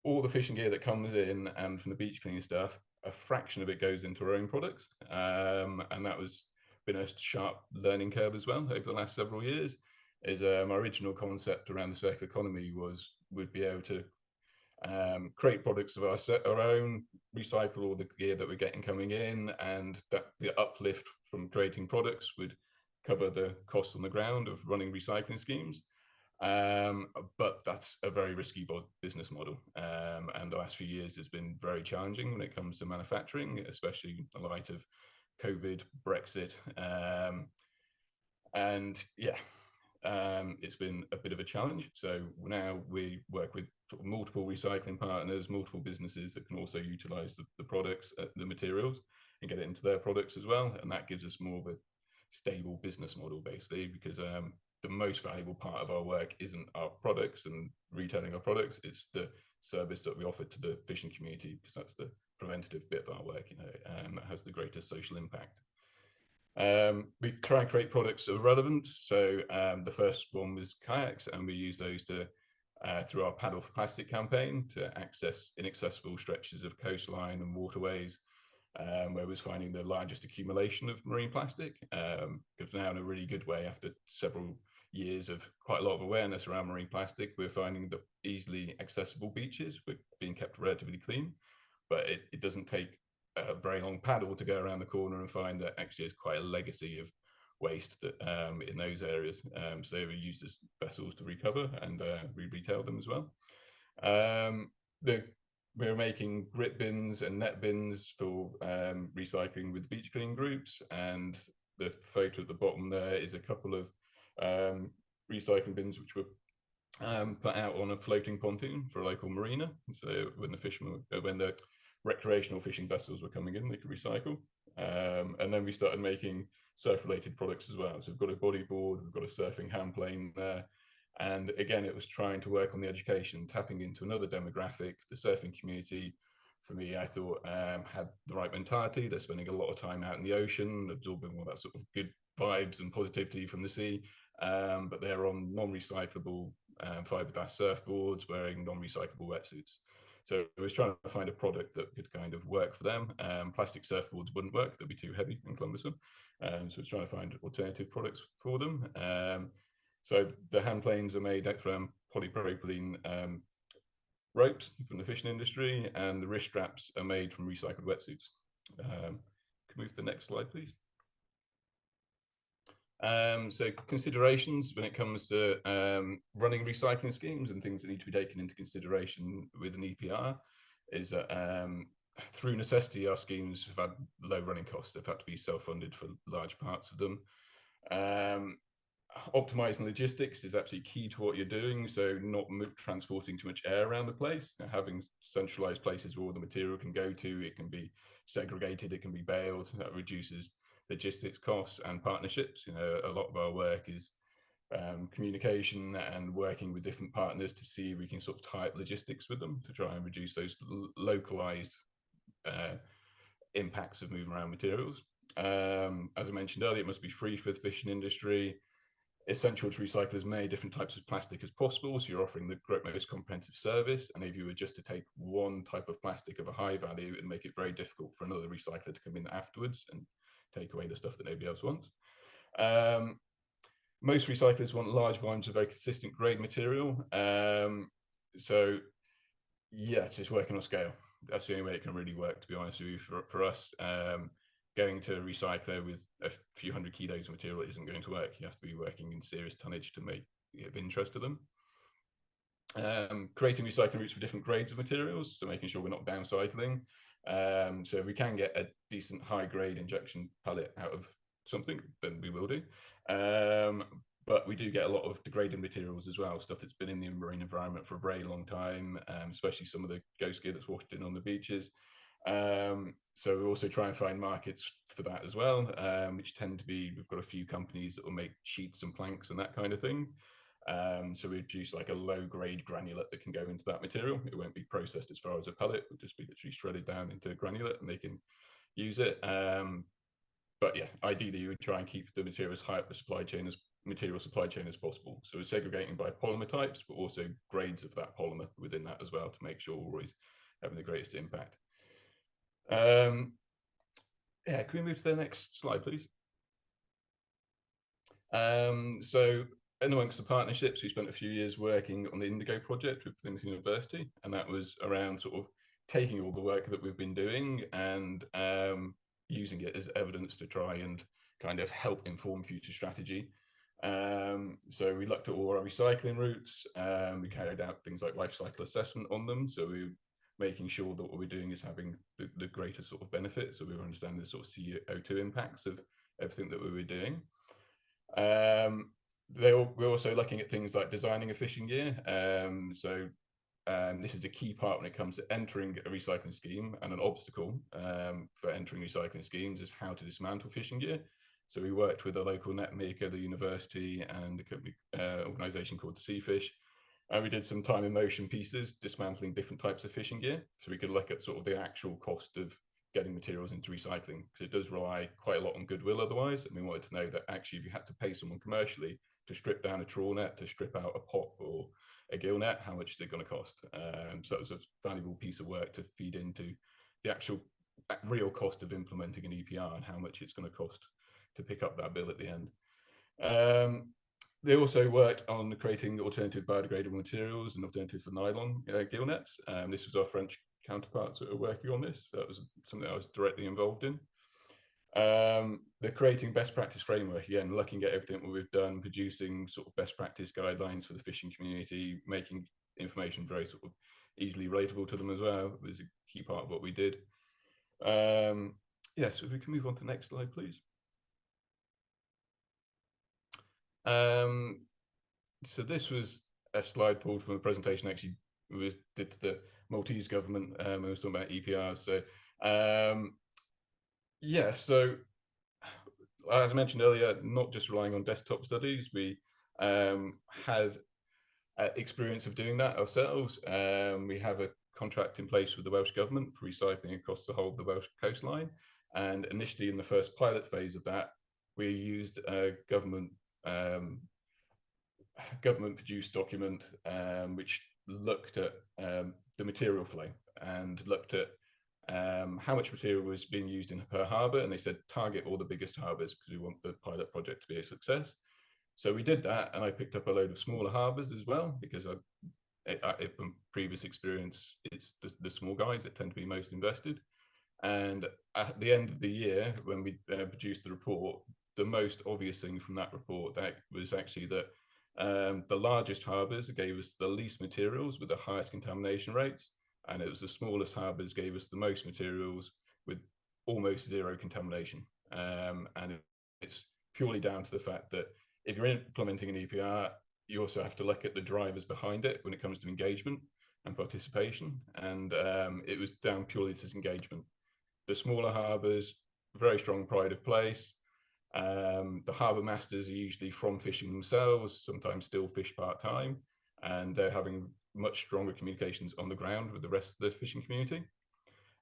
All the fishing gear that comes in and from the beach cleaning stuff, a fraction of it goes into our own products. And that was been a sharp learning curve as well over the last several years. Is my original concept around the circular economy was we'd be able to create products of our own, recycle all the gear that we're getting coming in, and that the uplift from creating products would cover the costs on the ground of running recycling schemes. But that's a very risky business model. And the last few years has been very challenging when it comes to manufacturing, especially in light of COVID, Brexit. And yeah, it's been a bit of a challenge. So now we work with multiple recycling partners, multiple businesses that can also utilize the products, the materials, and get it into their products as well. And that gives us more of a stable business model, basically, because the most valuable part of our work isn't our products and retailing our products, it's the service that we offer to the fishing community, because that's the preventative bit of our work, you know, that has the greatest social impact. We try and create products of relevance. So the first one was kayaks, and we use those to through our Paddle for Plastic campaign to access inaccessible stretches of coastline and waterways, where we're finding the largest accumulation of marine plastic. Because now in a really good way, after several years of quite a lot of awareness around marine plastic, we're finding that easily accessible beaches were being kept relatively clean, but it doesn't take a very long paddle to go around the corner and find that actually there's quite a legacy of waste that in those areas. So they were used as vessels to recover, and we retail them as well. We're making grit bins and net bins for recycling with beach clean groups, and the photo at the bottom there is a couple of recycling bins which were put out on a floating pontoon for a local marina. So when the fishermen, when the recreational fishing vessels were coming in, they could recycle. And then we started making surf-related products as well. So we've got a bodyboard, we've got a surfing hand plane there. And again, it was trying to work on the education, tapping into another demographic, the surfing community. For me, I thought had the right mentality. They're spending a lot of time out in the ocean, absorbing all that sort of good vibes and positivity from the sea. But they're on non-recyclable fiberglass surfboards, wearing non-recyclable wetsuits. So I was trying to find a product that could kind of work for them. Plastic surfboards wouldn't work, they'd be too heavy and cumbersome. So I was trying to find alternative products for them. So the hand planes are made from polypropylene ropes from the fishing industry, and the wrist straps are made from recycled wetsuits. Can we move to the next slide, please? So considerations when it comes to running recycling schemes and things that need to be taken into consideration with an EPR is that through necessity, our schemes have had low running costs. They've had to be self-funded for large parts of them. Optimizing logistics is absolutely key to what you're doing. So not transporting too much air around the place, having centralized places where all the material can go to, it can be segregated, it can be baled. That reduces logistics costs and partnerships. You know, a lot of our work is communication and working with different partners to see if we can sort of tie up logistics with them to try and reduce those localized impacts of moving around materials. As I mentioned earlier, it must be free for the fishing industry. Essential to recycle as many different types of plastic as possible, so you're offering the most comprehensive service. And if you were just to take one type of plastic of a high value, and make it very difficult for another recycler to come in afterwards and take away the stuff that nobody else wants. Most recyclers want large volumes of very consistent grade material. So yeah, it's just working on scale. That's the only way it can really work, to be honest with you. For us, going to a recycler with a few hundred kilos of material isn't going to work. You have to be working in serious tonnage to make it of interest to them. Creating recycling routes for different grades of materials, so making sure we're not downcycling. So if we can get a decent high grade injection pellet out of something, then we will do. But we do get a lot of degraded materials as well, stuff that's been in the marine environment for a very long time, especially some of the ghost gear that's washed in on the beaches. So we also try and find markets for that as well, which tend to be, we've got a few companies that will make sheets and planks and that kind of thing. So we produce like a low grade granulate that can go into that material. It won't be processed as far as a pellet, it'll just be literally shredded down into granulate and they can use it. But yeah, ideally you would try and keep the material as high up the supply chain as possible. So we're segregating by polymer types, but also grades of that polymer within that as well, to make sure we're always having the greatest impact. Yeah, can we move to the next slide, please? So amongst the partnerships, we spent a few years working on the Indigo project with Plymouth University, and that was around sort of taking all the work that we've been doing and using it as evidence to try and kind of help inform future strategy. So we looked at all our recycling routes. We carried out things like life cycle assessment on them. So we were making sure that what we're doing is having the greatest sort of benefit. So we were understanding the sort of CO2 impacts of everything that we were doing. We're also looking at things like designing a fishing gear. This is a key part when it comes to entering a recycling scheme, and an obstacle for entering recycling schemes is how to dismantle fishing gear. So we worked with a local net maker, the university, and a company, organisation called Seafish. And we did some time and motion pieces dismantling different types of fishing gear. So we could look at sort of the actual cost of getting materials into recycling, because it does rely quite a lot on goodwill otherwise. And we wanted to know that actually if you had to pay someone commercially to strip down a trawl net, to strip out a pop or a gill net, how much is it going to cost? So it was a valuable piece of work to feed into the actual real cost of implementing an EPR and how much it's going to cost to pick up that bill at the end. They also worked on creating alternative biodegradable materials and alternative for nylon gill nets. This was our French counterparts that were working on this. That was something I was directly involved in. They're creating best practice framework, again, looking at everything that we've done, producing sort of best practice guidelines for the fishing community, making information very sort of easily relatable to them as well. It was a key part of what we did. So if we can move on to the next slide, please. So this was a slide pulled from a presentation actually we did to the Maltese government when we was talking about EPRs. So so as I mentioned earlier, not just relying on desktop studies, we had experience of doing that ourselves. We have a contract in place with the Welsh government for recycling across the whole of the Welsh coastline. And initially in the first pilot phase of that, we used a government produced document which looked at the material flow and looked at how much material was being used in per harbour, and they said target all the biggest harbours because we want the pilot project to be a success. So we did that, and I picked up a load of smaller harbours as well, because from previous experience, it's the small guys that tend to be most invested. And at the end of the year, when we produced the report, the most obvious thing from that report that was actually that the largest harbours gave us the least materials with the highest contamination rates, and it was the smallest harbours gave us the most materials with almost zero contamination. And it's purely down to the fact that if you're implementing an EPR, you also have to look at the drivers behind it when it comes to engagement and participation. And it was down purely to this engagement. The smaller harbours, very strong pride of place. The harbour masters are usually from fishing themselves, sometimes still fish part-time, and they're having much stronger communications on the ground with the rest of the fishing community.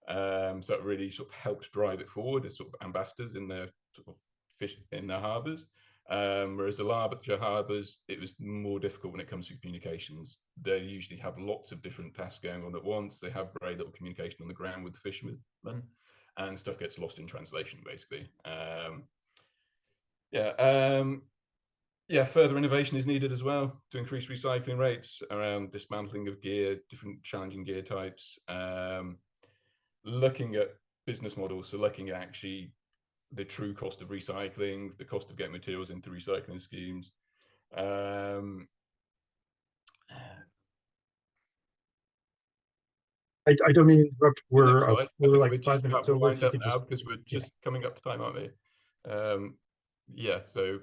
So it really sort of helped drive it forward as sort of ambassadors in their sort of fish in their harbours. Whereas the larger harbours, it was more difficult when it comes to communications. They usually have lots of different tasks going on at once. They have very little communication on the ground with the fishermen, and stuff gets lost in translation, basically. Further innovation is needed as well to increase recycling rates around dismantling of gear, different challenging gear types, looking at business models, so looking at actually the true cost of recycling, the cost of getting materials into recycling schemes. I don't mean to interrupt. We're like 5 minutes over. Wind up now because we're just coming up to time, aren't we? So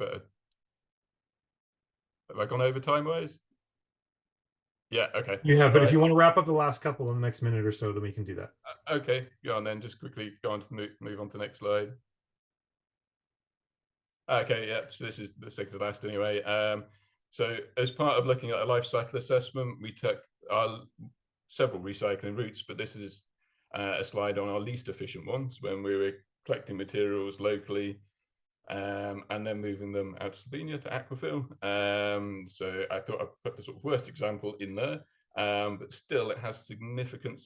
have I gone over time-wise? Yeah, okay. You have, but if you want to wrap up the last couple in the next minute or so, then we can do that. Okay, go on then. Just quickly go on to move on to the next slide. Okay, so this is the second to last anyway. So as part of looking at a life cycle assessment, we took our several recycling routes, but this is a slide on our least efficient ones when we were collecting materials locally and then moving them out to Slovenia to aquafill. So I thought I'd put the sort of worst example in there, but still it has significant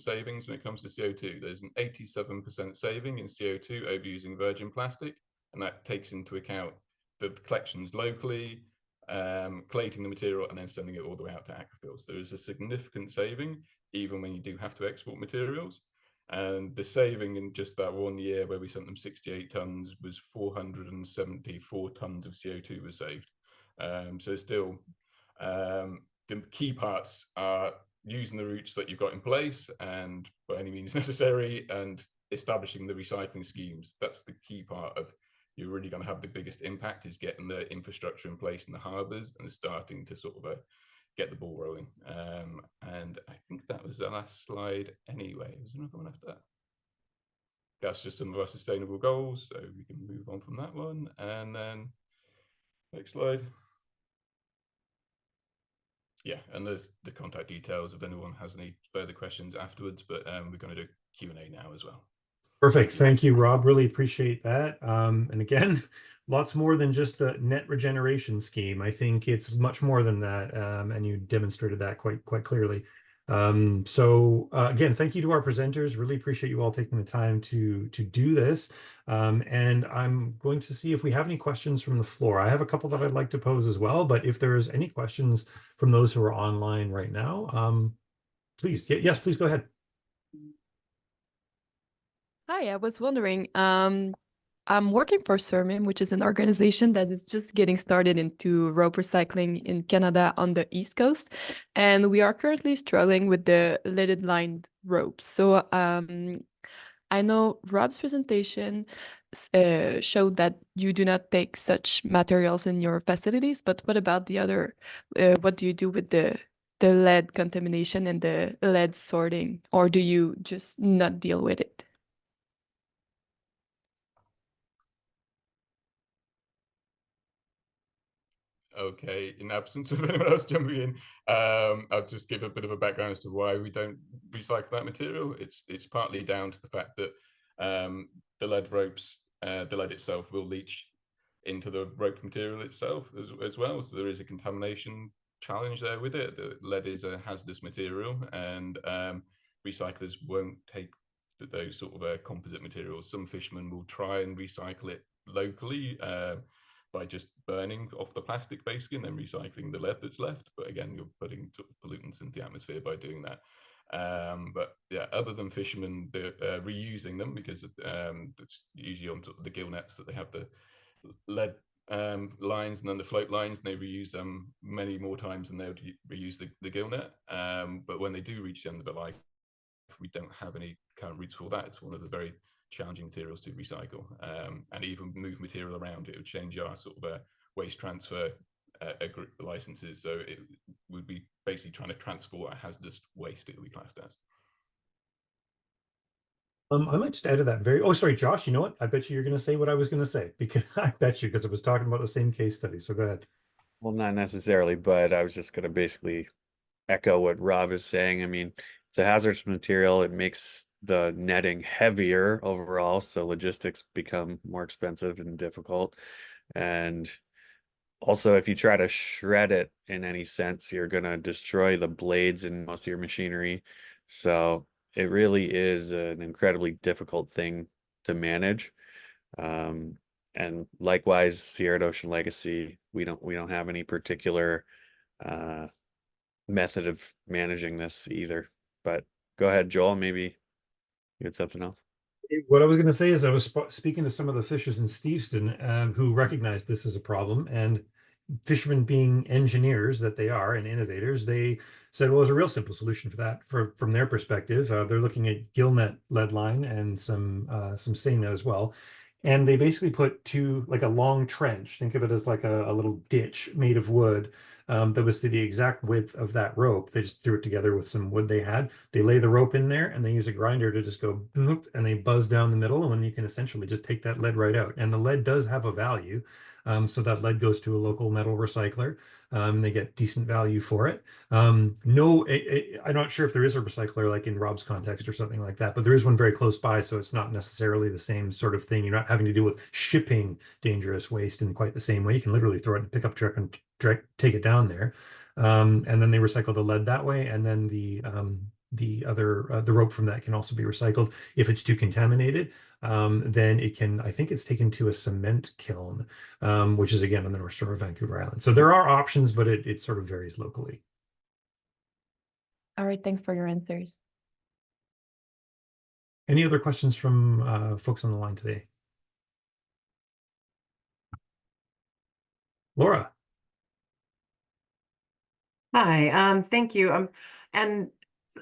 savings when it comes to CO2. There's an 87% saving in CO2 over using virgin plastic, and that takes into account the collections locally, collating the material and then sending it all the way out to aquafill. So there is a significant saving even when you do have to export materials. And the saving in just that 1 year where we sent them 68 tons was 474 tons of CO2 was saved. So still, the key parts are using the routes that you've got in place and by any means necessary, and establishing the recycling schemes. That's the key part of you're really going to have the biggest impact, is getting the infrastructure in place in the harbours and starting to sort of get the ball rolling. And I think that was the last slide anyway. Was there another one after that? That's just some of our sustainable goals, so we can move on from that one. And then next slide. Yeah, and there's the contact details if anyone has any further questions afterwards, but we're going to do Q&A now as well. Perfect. Thank you, Rob. Really appreciate that. And again, lots more than just the net regeneration scheme. I think it's much more than that, and you demonstrated that quite clearly. Again, thank you to our presenters. Really appreciate you all taking the time to do this. And I'm going to see if we have any questions from the floor. I have a couple that I'd like to pose as well, but if there's any questions from those who are online right now, please, yes, please go ahead. Hi, I was wondering, I'm working for Sermim, which is an organization that is just getting started into rope recycling in Canada on the East Coast. And we are currently struggling with the leaded lined ropes. So I know Rob's presentation showed that you do not take such materials in your facilities, but what about the other, what do you do with the lead contamination and the lead sorting, or do you just not deal with it? Okay, in absence of anyone else jumping in, I'll just give a bit of a background as to why we don't recycle that material. It's partly down to the fact that the lead ropes, the lead itself will leach into the rope material itself as well. So there is a contamination challenge there with it. The lead is a hazardous material, and recyclers won't take those sort of composite materials. Some fishermen will try and recycle it locally by just burning off the plastic basically and then recycling the lead that's left. But again, you're putting sort of pollutants into the atmosphere by doing that. But yeah, other than fishermen reusing them, because it's usually on the gill nets that they have the lead lines and then the float lines, and they reuse them many more times than they would reuse the gill net. But when they do reach the end of their life, we don't have any current routes for that. It's one of the very challenging materials to recycle, and even move material around. It would change our sort of waste transfer licenses. So it would be basically trying to transport a hazardous waste that we classed as. I might just add to that oh, sorry, Josh, you know what? I bet you're going to say what I was going to say, because I bet you, because it was talking about the same case study. So go ahead. Well, not necessarily, but I was just going to basically echo what Rob is saying. I mean, it's a hazardous material. It makes the netting heavier overall, so logistics become more expensive and difficult. And also, if you try to shred it in any sense, you're going to destroy the blades in most of your machinery. So it really is an incredibly difficult thing to manage. And likewise, here at Ocean Legacy, we don't have any particular method of managing this either. But go ahead, Joel, maybe you had something else. What I was going to say is I was speaking to some of the fishers in Steveston who recognized this as a problem, and fishermen, being engineers that they are and innovators, they said, well, there's a real simple solution for that. From their perspective, they're looking at gillnet lead line and some seine as well. And they basically put like a long trench, think of it as like a little ditch made of wood that was to the exact width of that rope. They just threw it together with some wood they had. They lay the rope in there and they use a grinder to just go, and they buzz down the middle, and when you can essentially just take that lead right out. And the lead does have a value. So that lead goes to a local metal recycler. They get decent value for it. I'm not sure if there is a recycler like in Rob's context or something like that, but there is one very close by, so it's not necessarily the same sort of thing. You're not having to deal with shipping dangerous waste in quite the same way. You can literally throw it in a pickup truck and take it down there. And then they recycle the lead that way, and then the rope from that can also be recycled. If it's too contaminated, then it can, I think it's taken to a cement kiln, which is again on the North Shore of Vancouver Island. So there are options, but it sort of varies locally. All right, thanks for your answers. Any other questions from folks on the line today? Laura. Hi, thank you. And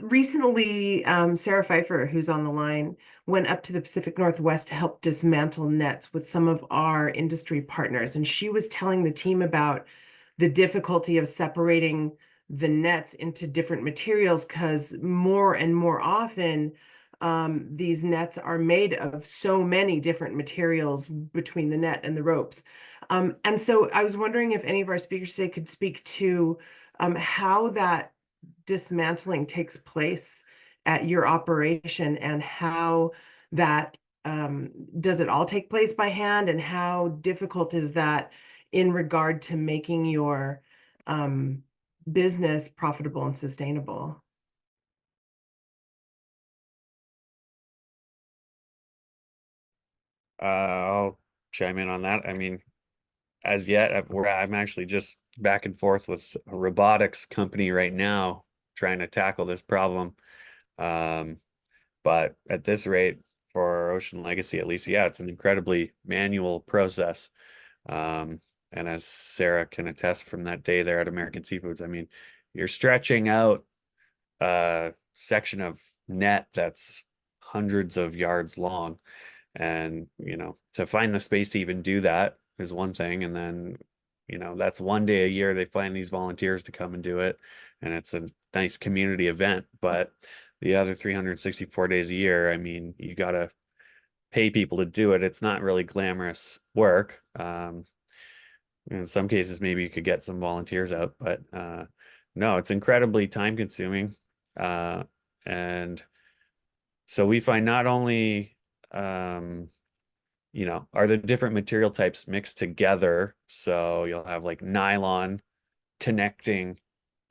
recently, Sarah Pfeiffer, who's on the line, went up to the Pacific Northwest to help dismantle nets with some of our industry partners. And she was telling the team about the difficulty of separating the nets into different materials, because more and more often, these nets are made of so many different materials between the net and the ropes. And so I was wondering if any of our speakers today could speak to how that dismantling takes place at your operation, and how that does it all take place by hand, and how difficult is that in regard to making your business profitable and sustainable? I'll chime in on that. I mean, as yet, I'm actually just back and forth with a robotics company right now trying to tackle this problem. But at this rate, for Ocean Legacy, at least, yeah, it's an incredibly manual process. And as Sarah can attest from that day there at American Seafoods, I mean, you're stretching out a section of net that's hundreds of yards long. And, you know, to find the space to even do that is one thing. And then, you know, that's one day a year they find these volunteers to come and do it. And it's a nice community event. But the other 364 days a year, I mean, you got to pay people to do it. It's not really glamorous work. In some cases, maybe you could get some volunteers out, but no, it's incredibly time consuming. And so we find not only, you know, are the different material types mixed together. So you'll have like nylon connecting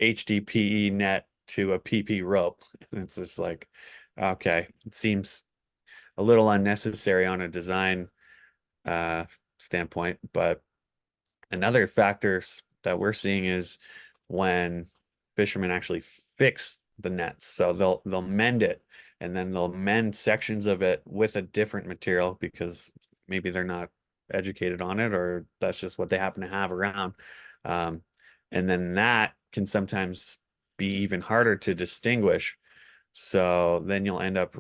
HDPE net to a PP rope. And it's just like, okay, it seems a little unnecessary on a design standpoint. But another factor that we're seeing is when fishermen actually fix the nets. So they'll mend it, and then they'll mend sections of it with a different material because maybe they're not educated on it, or that's just what they happen to have around. And then that can sometimes be even harder to distinguish. So then you'll end up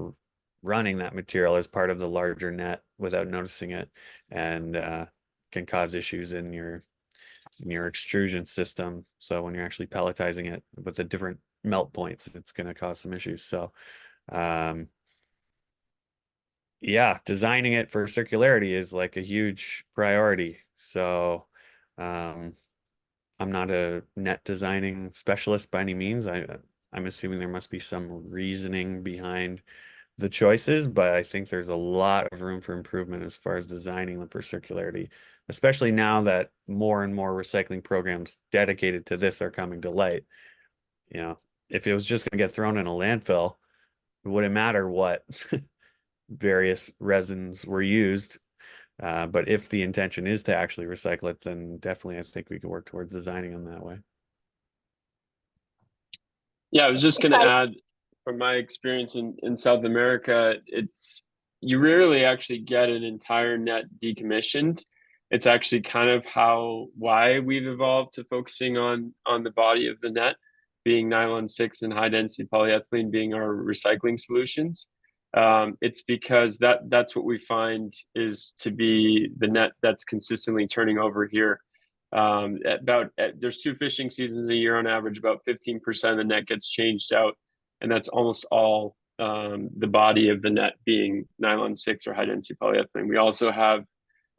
running that material as part of the larger net without noticing it, and can cause issues in your extrusion system. So when you're actually pelletizing it with the different melt points, it's going to cause some issues. So yeah, designing it for circularity is like a huge priority. So I'm not a net designing specialist by any means. I'm assuming there must be some reasoning behind the choices, but I think there's a lot of room for improvement as far as designing them for circularity, especially now that more and more recycling programs dedicated to this are coming to light. You know, if it was just going to get thrown in a landfill, it wouldn't matter what various resins were used. But if the intention is to actually recycle it, then definitely I think we can work towards designing them that way. Yeah, I was just going to add, from my experience in South America, you rarely actually get an entire net decommissioned. It's actually kind of why we've evolved to focusing on the body of the net, being nylon 6 and high density polyethylene being our recycling solutions. It's because that's what we find is to be the net that's consistently turning over here. There's 2 fishing seasons a year on average. About 15% of the net gets changed out, and that's almost all the body of the net being nylon 6 or high density polyethylene. We also have,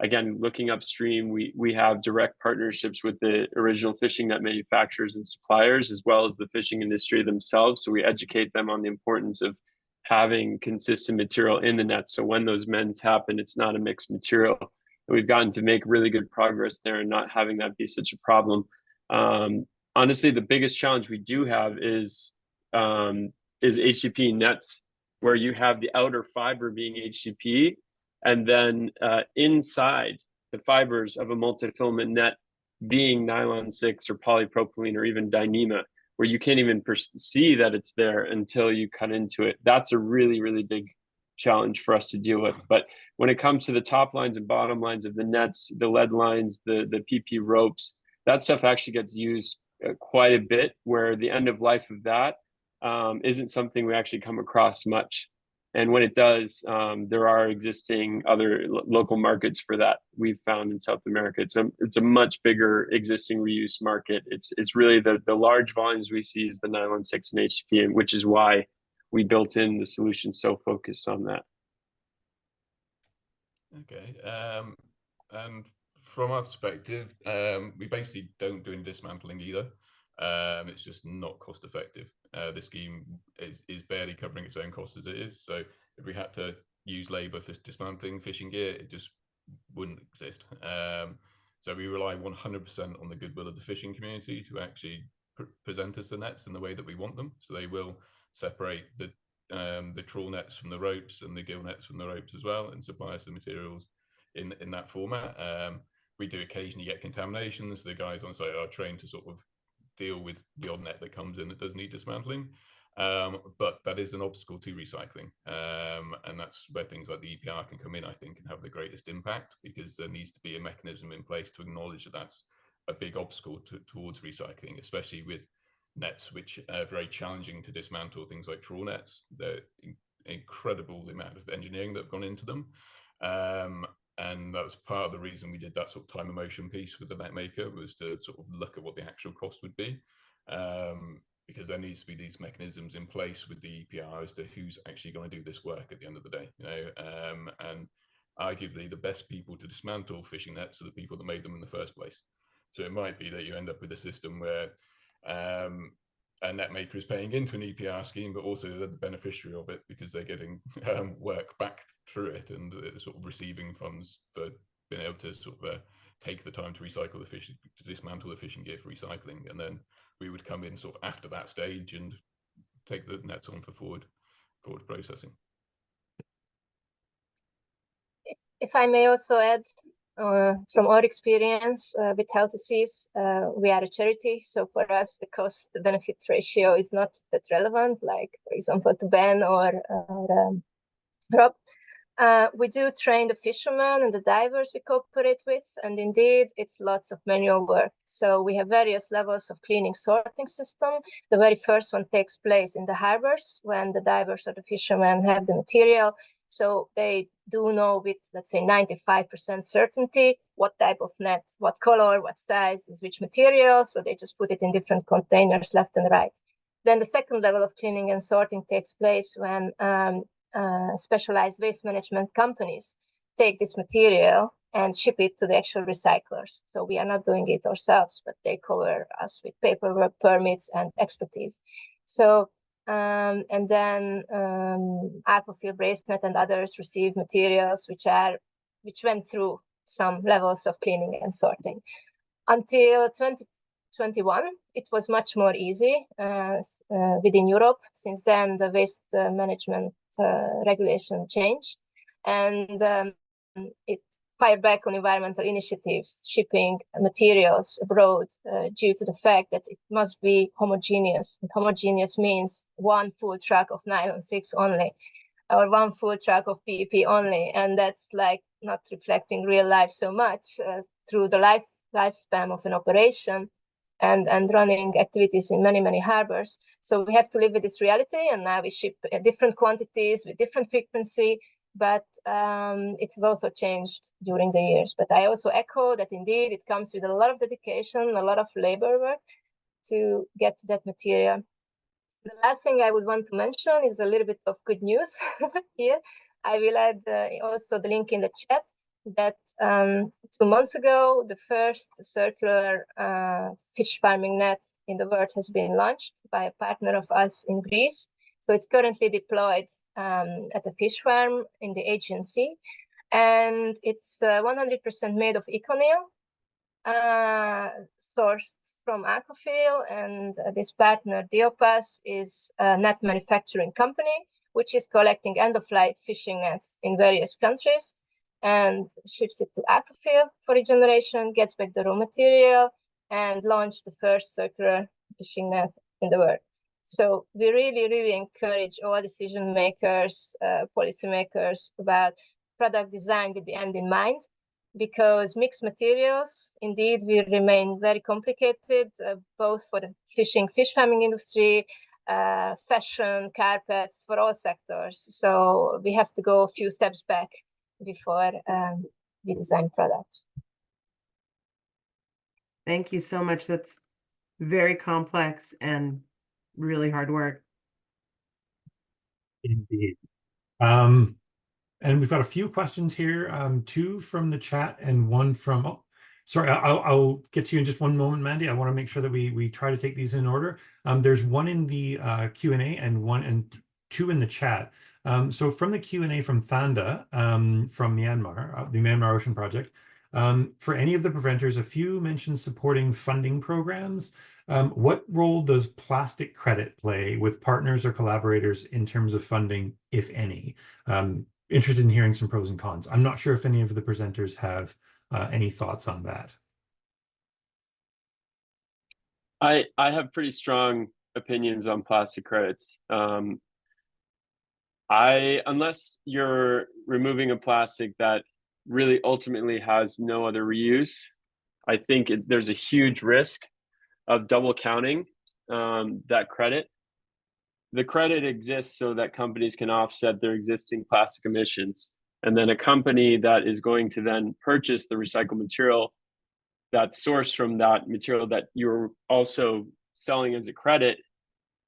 again, looking upstream, we have direct partnerships with the original fishing net manufacturers and suppliers, as well as the fishing industry themselves. So we educate them on the importance of having consistent material in the net. So when those mends happen, it's not a mixed material. And we've gotten to make really good progress there and not having that be such a problem. Honestly, the biggest challenge we do have is HDPE nets, where you have the outer fiber being HDPE, and then inside the fibers of a multi-filament net being nylon 6 or polypropylene or even Dyneema, where you can't even see that it's there until you cut into it. That's a really, really big challenge for us to deal with. But when it comes to the top lines and bottom lines of the nets, the lead lines, the PP ropes, that stuff actually gets used quite a bit, where the end of life of that isn't something we actually come across much. And when it does, there are existing other local markets for that we've found in South America. It's a much bigger existing reuse market. It's really the large volumes we see is the nylon 6 and HDPE, and which is why we built in the solution so focused on that. Okay, and from our perspective, we basically don't do any dismantling either. It's just not cost effective. The scheme is barely covering its own costs as it is. So if we had to use labor for dismantling fishing gear, it just wouldn't exist. So we rely 100% on the goodwill of the fishing community to actually present us the nets in the way that we want them. So they will separate the trawl nets from the ropes and the gill nets from the ropes as well, and supply us the materials in that format. We do occasionally get contaminations. The guys on site are trained to sort of deal with the odd net that comes in that does need dismantling, but that is an obstacle to recycling, and that's where things like the EPR can come in, I think, and have the greatest impact, because there needs to be a mechanism in place to acknowledge that that's a big obstacle towards recycling, especially with nets which are very challenging to dismantle. Things like trawl nets, they're incredible, the amount of engineering that have gone into them, and that was part of the reason we did that sort of time and motion piece with the net maker, was to sort of look at what the actual cost would be, because there needs to be these mechanisms in place with the EPR as to who's actually going to do this work at the end of the day, you know. And arguably the best people to dismantle fishing nets are the people that made them in the first place. So it might be that you end up with a system where a net maker is paying into an EPR scheme, but also they're the beneficiary of it because they're getting work back through it, and sort of receiving funds for being able to sort of take the time to recycle the fish, to dismantle the fishing gear for recycling, and then we would come in sort of after that stage and take the nets on for forward processing. If I may also add, from our experience with health disease, we are a charity. So for us, the cost-benefit ratio is not that relevant, like, for example, to Ben or Rob. We do train the fishermen and the divers we cooperate with, and indeed, it's lots of manual work. So we have various levels of cleaning sorting system. The very first one takes place in the harbors when the divers or the fishermen have the material. So they do know with, let's say, 95% certainty what type of net, what color, what size is which material. So they just put it in different containers left and right. Then the second level of cleaning and sorting takes place when specialized waste management companies take this material and ship it to the actual recyclers. So we are not doing it ourselves, but they cover us with paperwork, permits, and expertise. So and then Aquafil, Bracenet, and others receive materials which went through some levels of cleaning and sorting. Until 2021, it was much more easy within Europe. Since then, the waste management regulation changed, and it fired back on environmental initiatives, shipping materials abroad due to the fact that it must be homogeneous. And homogeneous means one full truck of nylon 6 only, or one full truck of PEP only. And that's like not reflecting real life so much through the lifespan of an operation and running activities in many, many harbors. So we have to live with this reality, and now we ship different quantities with different frequency, but it has also changed during the years. But I also echo that indeed it comes with a lot of dedication, a lot of labor work to get to that material. The last thing I would want to mention is a little bit of good news here. I will add also the link in the chat that 2 months ago, the first circular fish farming net in the world has been launched by a partner of us in Greece. So it's currently deployed at a fish farm in the Aegean Sea, and it's 100% made of ECONYL, sourced from Aquafil, and this partner, Diopas, is a net manufacturing company, which is collecting end-of-life fishing nets in various countries and ships it to Aquafil for regeneration, gets back the raw material, and launched the first circular fishing net in the world. So we really encourage all decision makers, policymakers about product design with the end in mind, because mixed materials indeed will remain very complicated, both for the fish farming industry, fashion, carpets, for all sectors. So we have to go a few steps back before we design products. Thank you so much. That's very complex and really hard work. Indeed. And we've got a few questions here, two from the chat and one from, oh, sorry, I'll get to you in just one moment, Mandy. I want to make sure that we try to take these in order. There's one in the Q&A and two in the chat. So from the Q&A from Thanda, from Myanmar, the Myanmar Ocean Project, for any of the preventers, a few mentioned supporting funding programs. What role does plastic credit play with partners or collaborators in terms of funding, if any? Interested in hearing some pros and cons. I'm not sure if any of the presenters have any thoughts on that. I have pretty strong opinions on plastic credits. Unless you're removing a plastic that really ultimately has no other reuse, I think there's a huge risk of double counting that credit. The credit exists so that companies can offset their existing plastic emissions. And then a company that is going to then purchase the recycled material that's sourced from that material that you're also selling as a credit,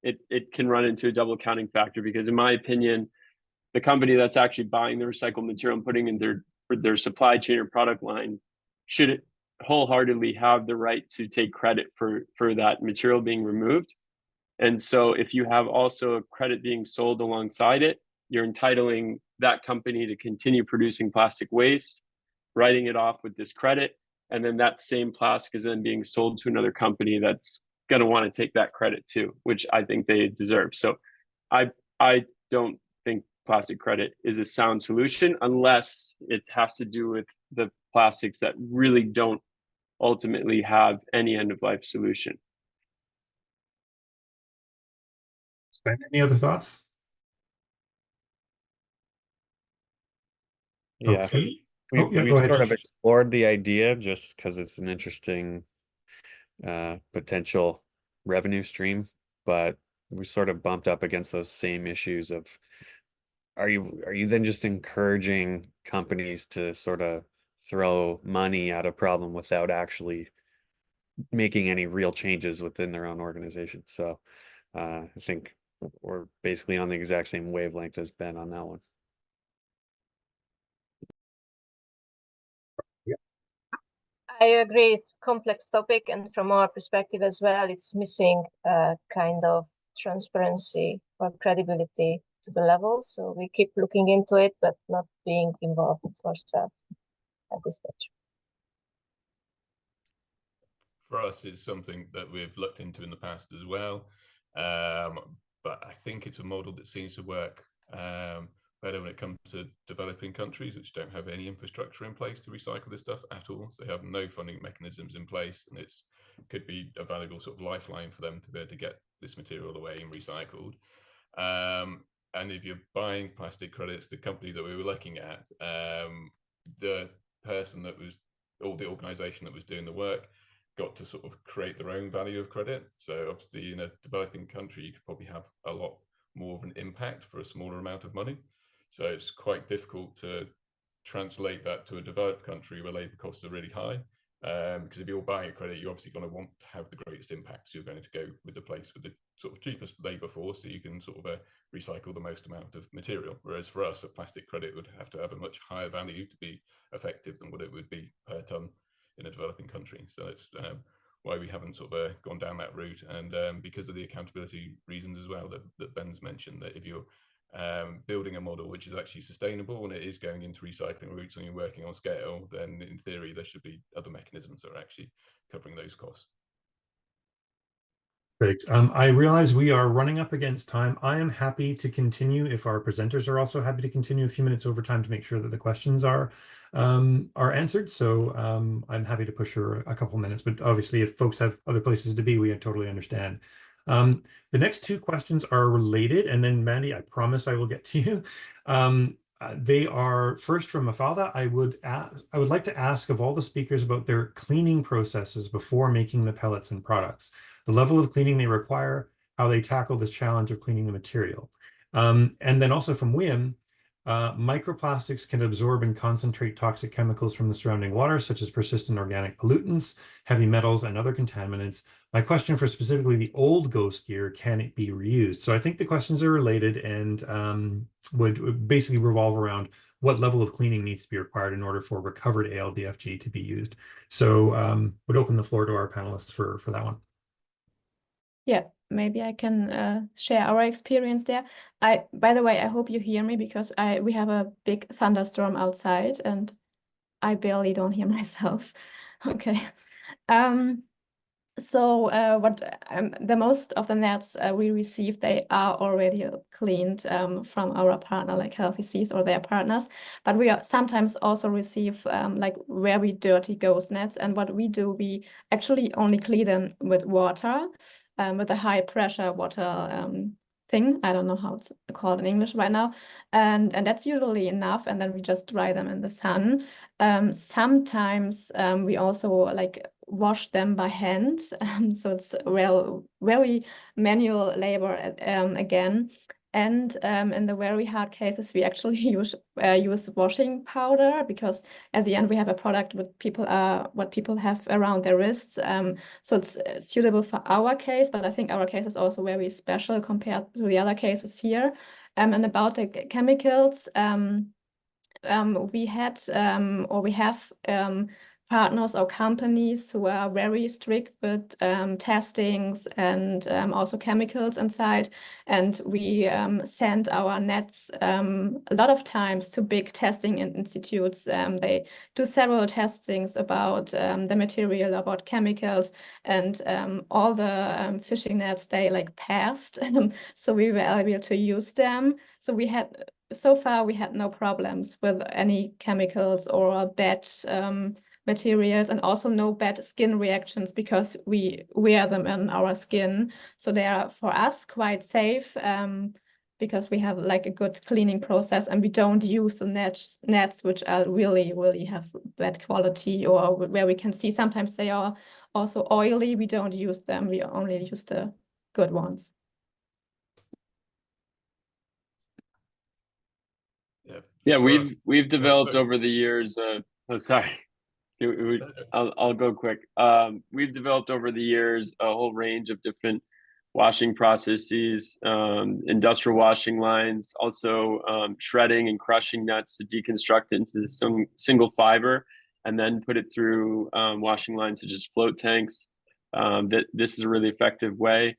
it can run into a double counting factor, because in my opinion, the company that's actually buying the recycled material and putting in their supply chain or product line should wholeheartedly have the right to take credit for that material being removed. And so if you have also a credit being sold alongside it, you're entitling that company to continue producing plastic waste, writing it off with this credit, and then that same plastic is then being sold to another company that's going to want to take that credit too, which I think they deserve. So I don't think plastic credit is a sound solution unless it has to do with the plastics that really don't ultimately have any end-of-life solution. Any other thoughts? Yeah. Okay. We go ahead, sort of Josh. explored the idea just because it's an interesting potential revenue stream, but we sort of bumped up against those same issues of, are you then just encouraging companies to sort of throw money at a problem without actually making any real changes within their own organization? So I think we're basically on the exact same wavelength as Ben on that one. I agree, it's a complex topic, and from our perspective as well, it's missing kind of transparency or credibility to the level. So we keep looking into it, but not being involved ourselves at this stage. For us, it's something that we've looked into in the past as well. But I think it's a model that seems to work better when it comes to developing countries which don't have any infrastructure in place to recycle this stuff at all. So they have no funding mechanisms in place, and it could be a valuable sort of lifeline for them to be able to get this material away and recycled. And if you're buying plastic credits, the company that we were looking at, the person that was, or the organization that was doing the work, got to sort of create their own value of credit. So obviously in a developing country, you could probably have a lot more of an impact for a smaller amount of money. So it's quite difficult to translate that to a developed country where labor costs are really high. Because if you're buying a credit, you're obviously going to want to have the greatest impact. So you're going to go with the place with the sort of cheapest labor force, so you can sort of recycle the most amount of material. Whereas for us, a plastic credit would have to have a much higher value to be effective than what it would be per ton in a developing country. So that's why we haven't sort of gone down that route. And because of the accountability reasons as well that Ben's mentioned, that if you're building a model which is actually sustainable and it is going into recycling routes and you're working on scale, then in theory there should be other mechanisms that are actually covering those costs. Great. I realize we are running up against time. I am happy to continue if our presenters are also happy to continue a few minutes over time to make sure that the questions are answered. So I'm happy to push for a couple minutes, but obviously if folks have other places to be, we totally understand. The next two questions are related, and then Mandy, I promise I will get to you. They are first from Mafalda. I would like to ask of all the speakers about their cleaning processes before making the pellets and products, the level of cleaning they require, how they tackle this challenge of cleaning the material. And then also from Wim, microplastics can absorb and concentrate toxic chemicals from the surrounding water, such as persistent organic pollutants, heavy metals, and other contaminants. My question for specifically the old ghost gear, can it be reused? So I think the questions are related and would basically revolve around what level of cleaning needs to be required in order for recovered ALDFG to be used. So would open the floor to our panelists for that one. Yeah, maybe I can share our experience there. By the way, I hope you hear me because we have a big thunderstorm outside and I barely don't hear myself. Okay. So the most of the nets we receive, they are already cleaned from our partner, like Healthy Seas or their partners. But we sometimes also receive like very dirty ghost nets. And what we do, we actually only clean them with water, with a high pressure water thing. I don't know how it's called in English right now. And that's usually enough. And then we just dry them in the sun. Sometimes we also like wash them by hand. So it's very manual labor again. And in the very hard cases, we actually use washing powder because at the end we have a product what people have around their wrists. So it's suitable for our case, but I think our case is also very special compared to the other cases here. And about the chemicals, we had or we have partners or companies who are very strict with testings and also chemicals inside. And we send our nets a lot of times to big testing institutes. They do several testings about the material, about chemicals, and all the fishing nets, they like passed. So we were able to use them. So far, we had no problems with any chemicals or bad materials, and also no bad skin reactions because we wear them in our skin. So they are, for us, quite safe because we have like a good cleaning process and we don't use the nets which are really have bad quality or where we can see sometimes they are also oily. We don't use them. We only use the good ones. Yeah, we've developed over the years. Sorry, I'll go quick. We've developed over the years a whole range of different washing processes, industrial washing lines, also shredding and crushing nets to deconstruct into some single fiber, and then put it through washing lines such as float tanks. This is a really effective way.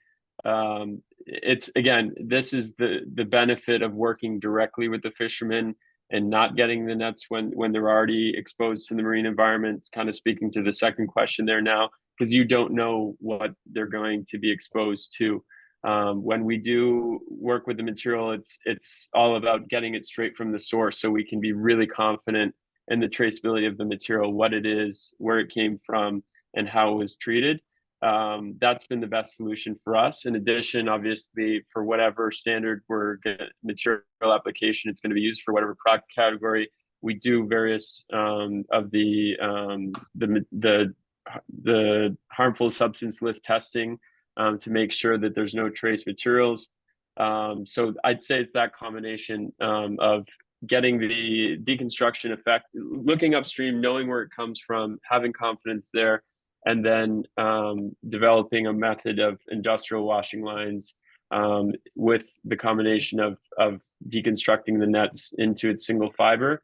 It's again, this is the benefit of working directly with the fishermen and not getting the nets when they're already exposed to the marine environment. It's kind of speaking to the second question there now, because you don't know what they're going to be exposed to. When we do work with the material, it's all about getting it straight from the source, so we can be really confident in the traceability of the material, what it is, where it came from, and how it was treated. That's been the best solution for us. In addition, obviously, for whatever standard material application it's going to be used for, whatever product category, we do various of the harmful substance list testing to make sure that there's no trace materials. So I'd say it's that combination of getting the deconstruction effect, looking upstream, knowing where it comes from, having confidence there, and then developing a method of industrial washing lines with the combination of deconstructing the nets into its single fiber.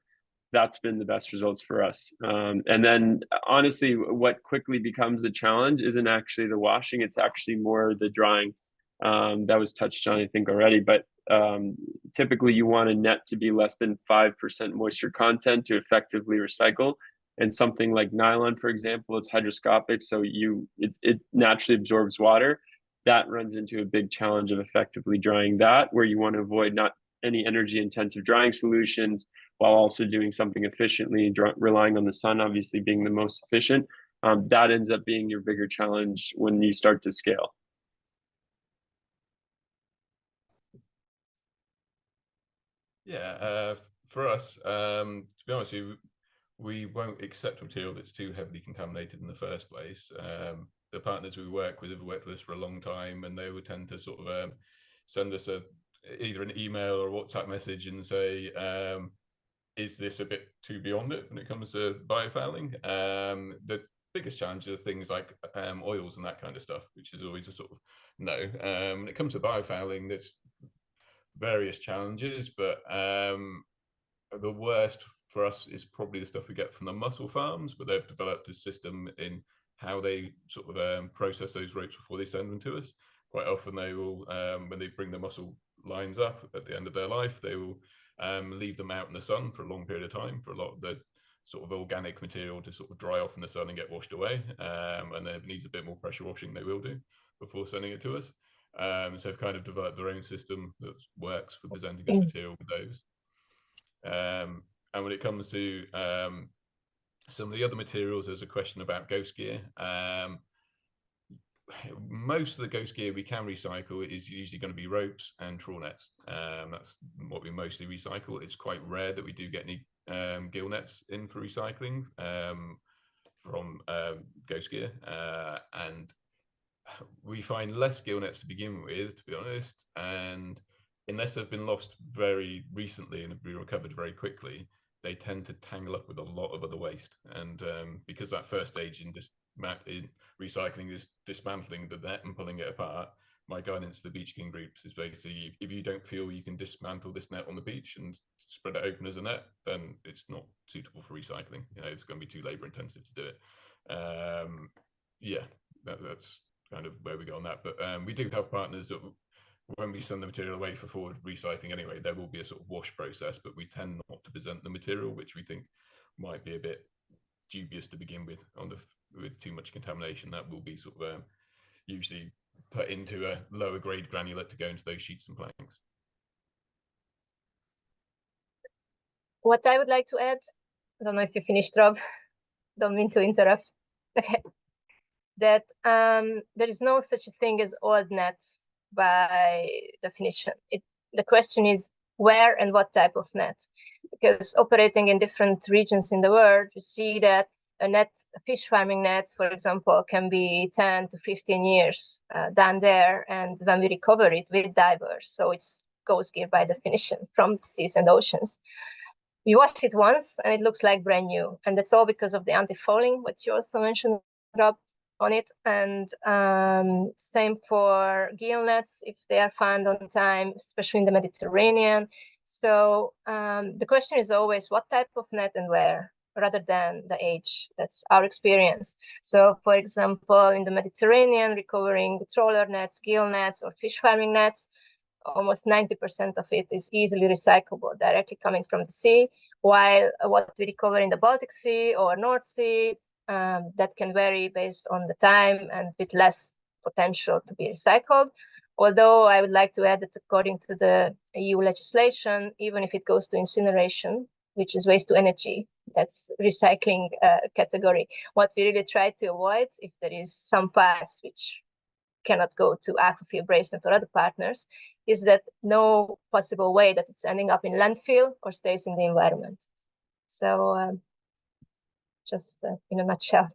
That's been the best results for us. And then honestly, what quickly becomes a challenge isn't actually the washing, it's actually more the drying. That was touched on, I think, already, but typically you want a net to be less than 5% moisture content to effectively recycle. And something like nylon, for example, it's hydroscopic, so it naturally absorbs water. That runs into a big challenge of effectively drying that, where you want to avoid not any energy intensive drying solutions while also doing something efficiently, relying on the sun obviously being the most efficient. That ends up being your bigger challenge when you start to scale. Yeah, for us, to be honest with you, we won't accept material that's too heavily contaminated in the first place. The partners we work with have worked with us for a long time, and they would tend to sort of send us either an email or a WhatsApp message and say, is this a bit too beyond it when it comes to biofouling? The biggest challenges are things like oils and that kind of stuff, which is always a sort of no. When it comes to biofouling, there's various challenges, but the worst for us is probably the stuff we get from the mussel farms, where they've developed a system in how they sort of process those ropes before they send them to us. Quite often they will, when they bring the mussel lines up at the end of their life, they will leave them out in the sun for a long period of time for a lot of the sort of organic material to sort of dry off in the sun and get washed away. And then if it needs a bit more pressure washing, they will do before sending it to us. So they've kind of developed their own system that works for presenting us material with those. And when it comes to some of the other materials, there's a question about ghost gear. Most of the ghost gear we can recycle is usually going to be ropes and trawl nets. That's what we mostly recycle. It's quite rare that we do get any gill nets in for recycling from ghost gear. And we find less gill nets to begin with, to be honest. And unless they've been lost very recently and have been recovered very quickly, they tend to tangle up with a lot of other waste. And because that first stage in recycling is dismantling the net and pulling it apart, my guidance to the Beach King groups is basically, if you don't feel you can dismantle this net on the beach and spread it open as a net, then it's not suitable for recycling. You know, it's going to be too labor intensive to do it. Yeah, that's kind of where we go on that. But we do have partners that, when we send the material away for forward recycling anyway, there will be a sort of wash process, but we tend not to present the material, which we think might be a bit dubious to begin with. With too much contamination, that will be sort of usually put into a lower grade granulate to go into those sheets and planks. What I would like to add, I don't know if you finished, Rob, don't mean to interrupt. Okay. That there is no such a thing as old nets by definition. The question is where and what type of net, because operating in different regions in the world, we see that a fish farming net, for example, can be 10 to 15 years down there, and when we recover it with divers, so it's ghost gear by definition from the seas and oceans. We wash it once and it looks like brand new, and that's all because of the anti-fouling, what you also mentioned, Rob, on it. And same for gill nets, if they are found on time, especially in the Mediterranean. So the question is always what type of net and where, rather than the age. That's our experience. So for example, in the Mediterranean, recovering trawler nets, gill nets, or fish farming nets, almost 90% of it is easily recyclable, directly coming from the sea, while what we recover in the Baltic Sea or North Sea, that can vary based on the time and with less potential to be recycled. Although I would like to add that according to the EU legislation, even if it goes to incineration, which is waste to energy, that's recycling category. What we really try to avoid, if there is some parts which cannot go to Aquafil, Bracenet, or other partners, is that no possible way that it's ending up in landfill or stays in the environment. So just in a nutshell.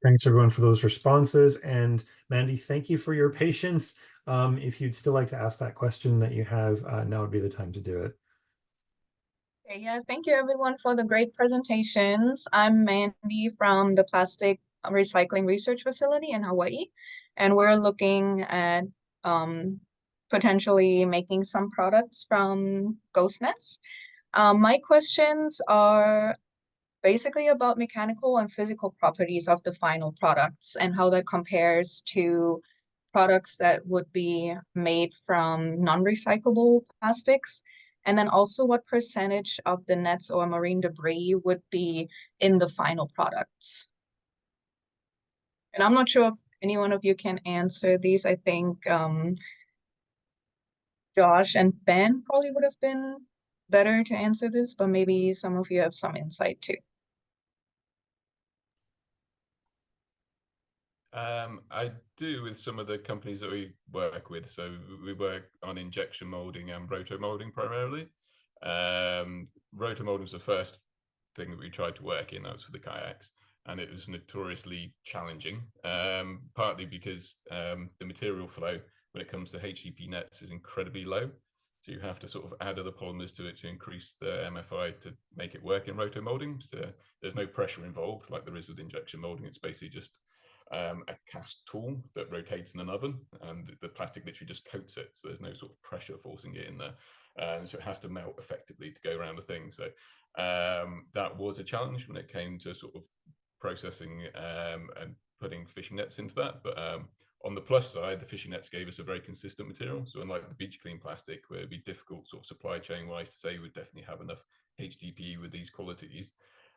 Thanks everyone for those responses. And Mandy, thank you for your patience. If you'd still like to ask that question that you have, now would be the time to do it. Okay, yeah, thank you everyone for the great presentations. I'm Mandy from the Plastic Recycling Research Facility in Hawaii, and we're looking at potentially making some products from ghost nets. My questions are basically about mechanical and physical properties of the final products and how that compares to products that would be made from non-recyclable plastics. And then also what percentage of the nets or marine debris would be in the final products. And I'm not sure if any one of you can answer these. I think Josh and Ben probably would have been better to answer this, but maybe some of you have some insight too. I do with some of the companies that we work with. So we work on injection molding and roto molding primarily. Roto molding was the first thing that we tried to work in. That was for the kayaks, and it was notoriously challenging, partly because the material flow when it comes to HDP nets is incredibly low. So you have to sort of add other polymers to it to increase the MFI to make it work in roto molding. So there's no pressure involved like there is with injection molding. It's basically just a cast tool that rotates in an oven, and the plastic literally just coats it. So there's no sort of pressure forcing it in there. So it has to melt effectively to go around the thing. So that was a challenge when it came to sort of processing and putting fishing nets into that. But on the plus side, the fishing nets gave us a very consistent material. So unlike the beach clean plastic, where it'd be difficult sort of supply chain wise to say we'd definitely have enough HDPE with these qualities,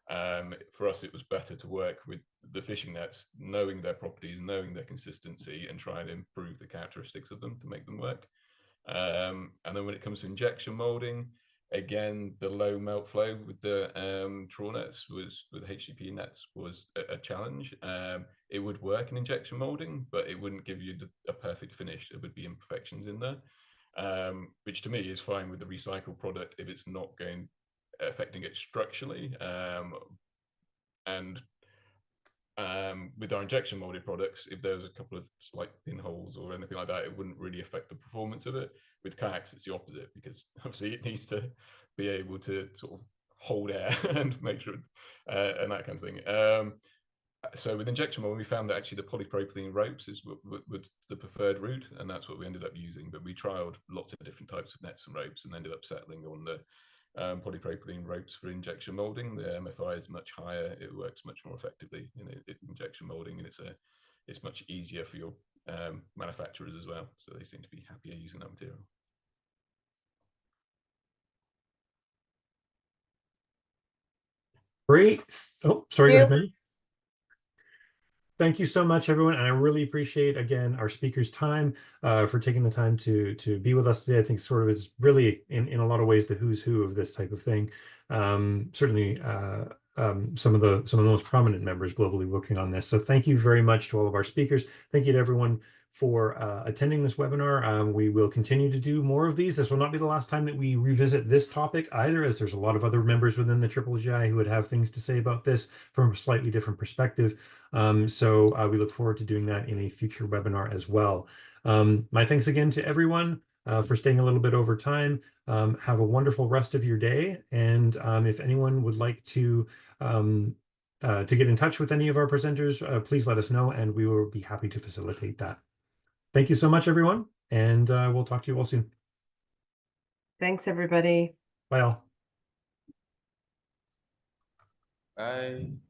for us it was better to work with the fishing nets, knowing their properties, knowing their consistency, and try and improve the characteristics of them to make them work. And then when it comes to injection molding, again, the low melt flow with the trawl nets with HDPE nets was a challenge. It would work in injection molding, but it wouldn't give you a perfect finish. There would be imperfections in there, which to me is fine with the recycled product if it's not affecting it structurally. And with our injection molded products, if there was a couple of slight pinholes or anything like that, it wouldn't really affect the performance of it. With kayaks, it's the opposite, because obviously it needs to be able to sort of hold air and make sure and that kind of thing. So with injection molding, we found that actually the polypropylene ropes was the preferred route, and that's what we ended up using. But we trialed lots of different types of nets and ropes and ended up settling on the polypropylene ropes for injection molding. The MFI is much higher. It works much more effectively in injection molding, and it's much easier for your manufacturers as well. So they seem to be happier using that material. Great. Oh, sorry, go ahead, Manny. Thank you so much, everyone. And I really appreciate, again, our speakers' time for taking the time to be with us today. I think sort of is really, in a lot of ways, the who's who of this type of thing. Certainly, some of the most prominent members globally working on this. So thank you very much to all of our speakers. Thank you to everyone for attending this webinar. We will continue to do more of these. This will not be the last time that we revisit this topic either, as there's a lot of other members within the GGGI who would have things to say about this from a slightly different perspective. So we look forward to doing that in a future webinar as well. My thanks again to everyone for staying a little bit over time. Have a wonderful rest of your day. And if anyone would like to get in touch with any of our presenters, please let us know, and we will be happy to facilitate that. Thank you so much, everyone, and we'll talk to you all soon. Thanks, everybody. Bye all. Bye.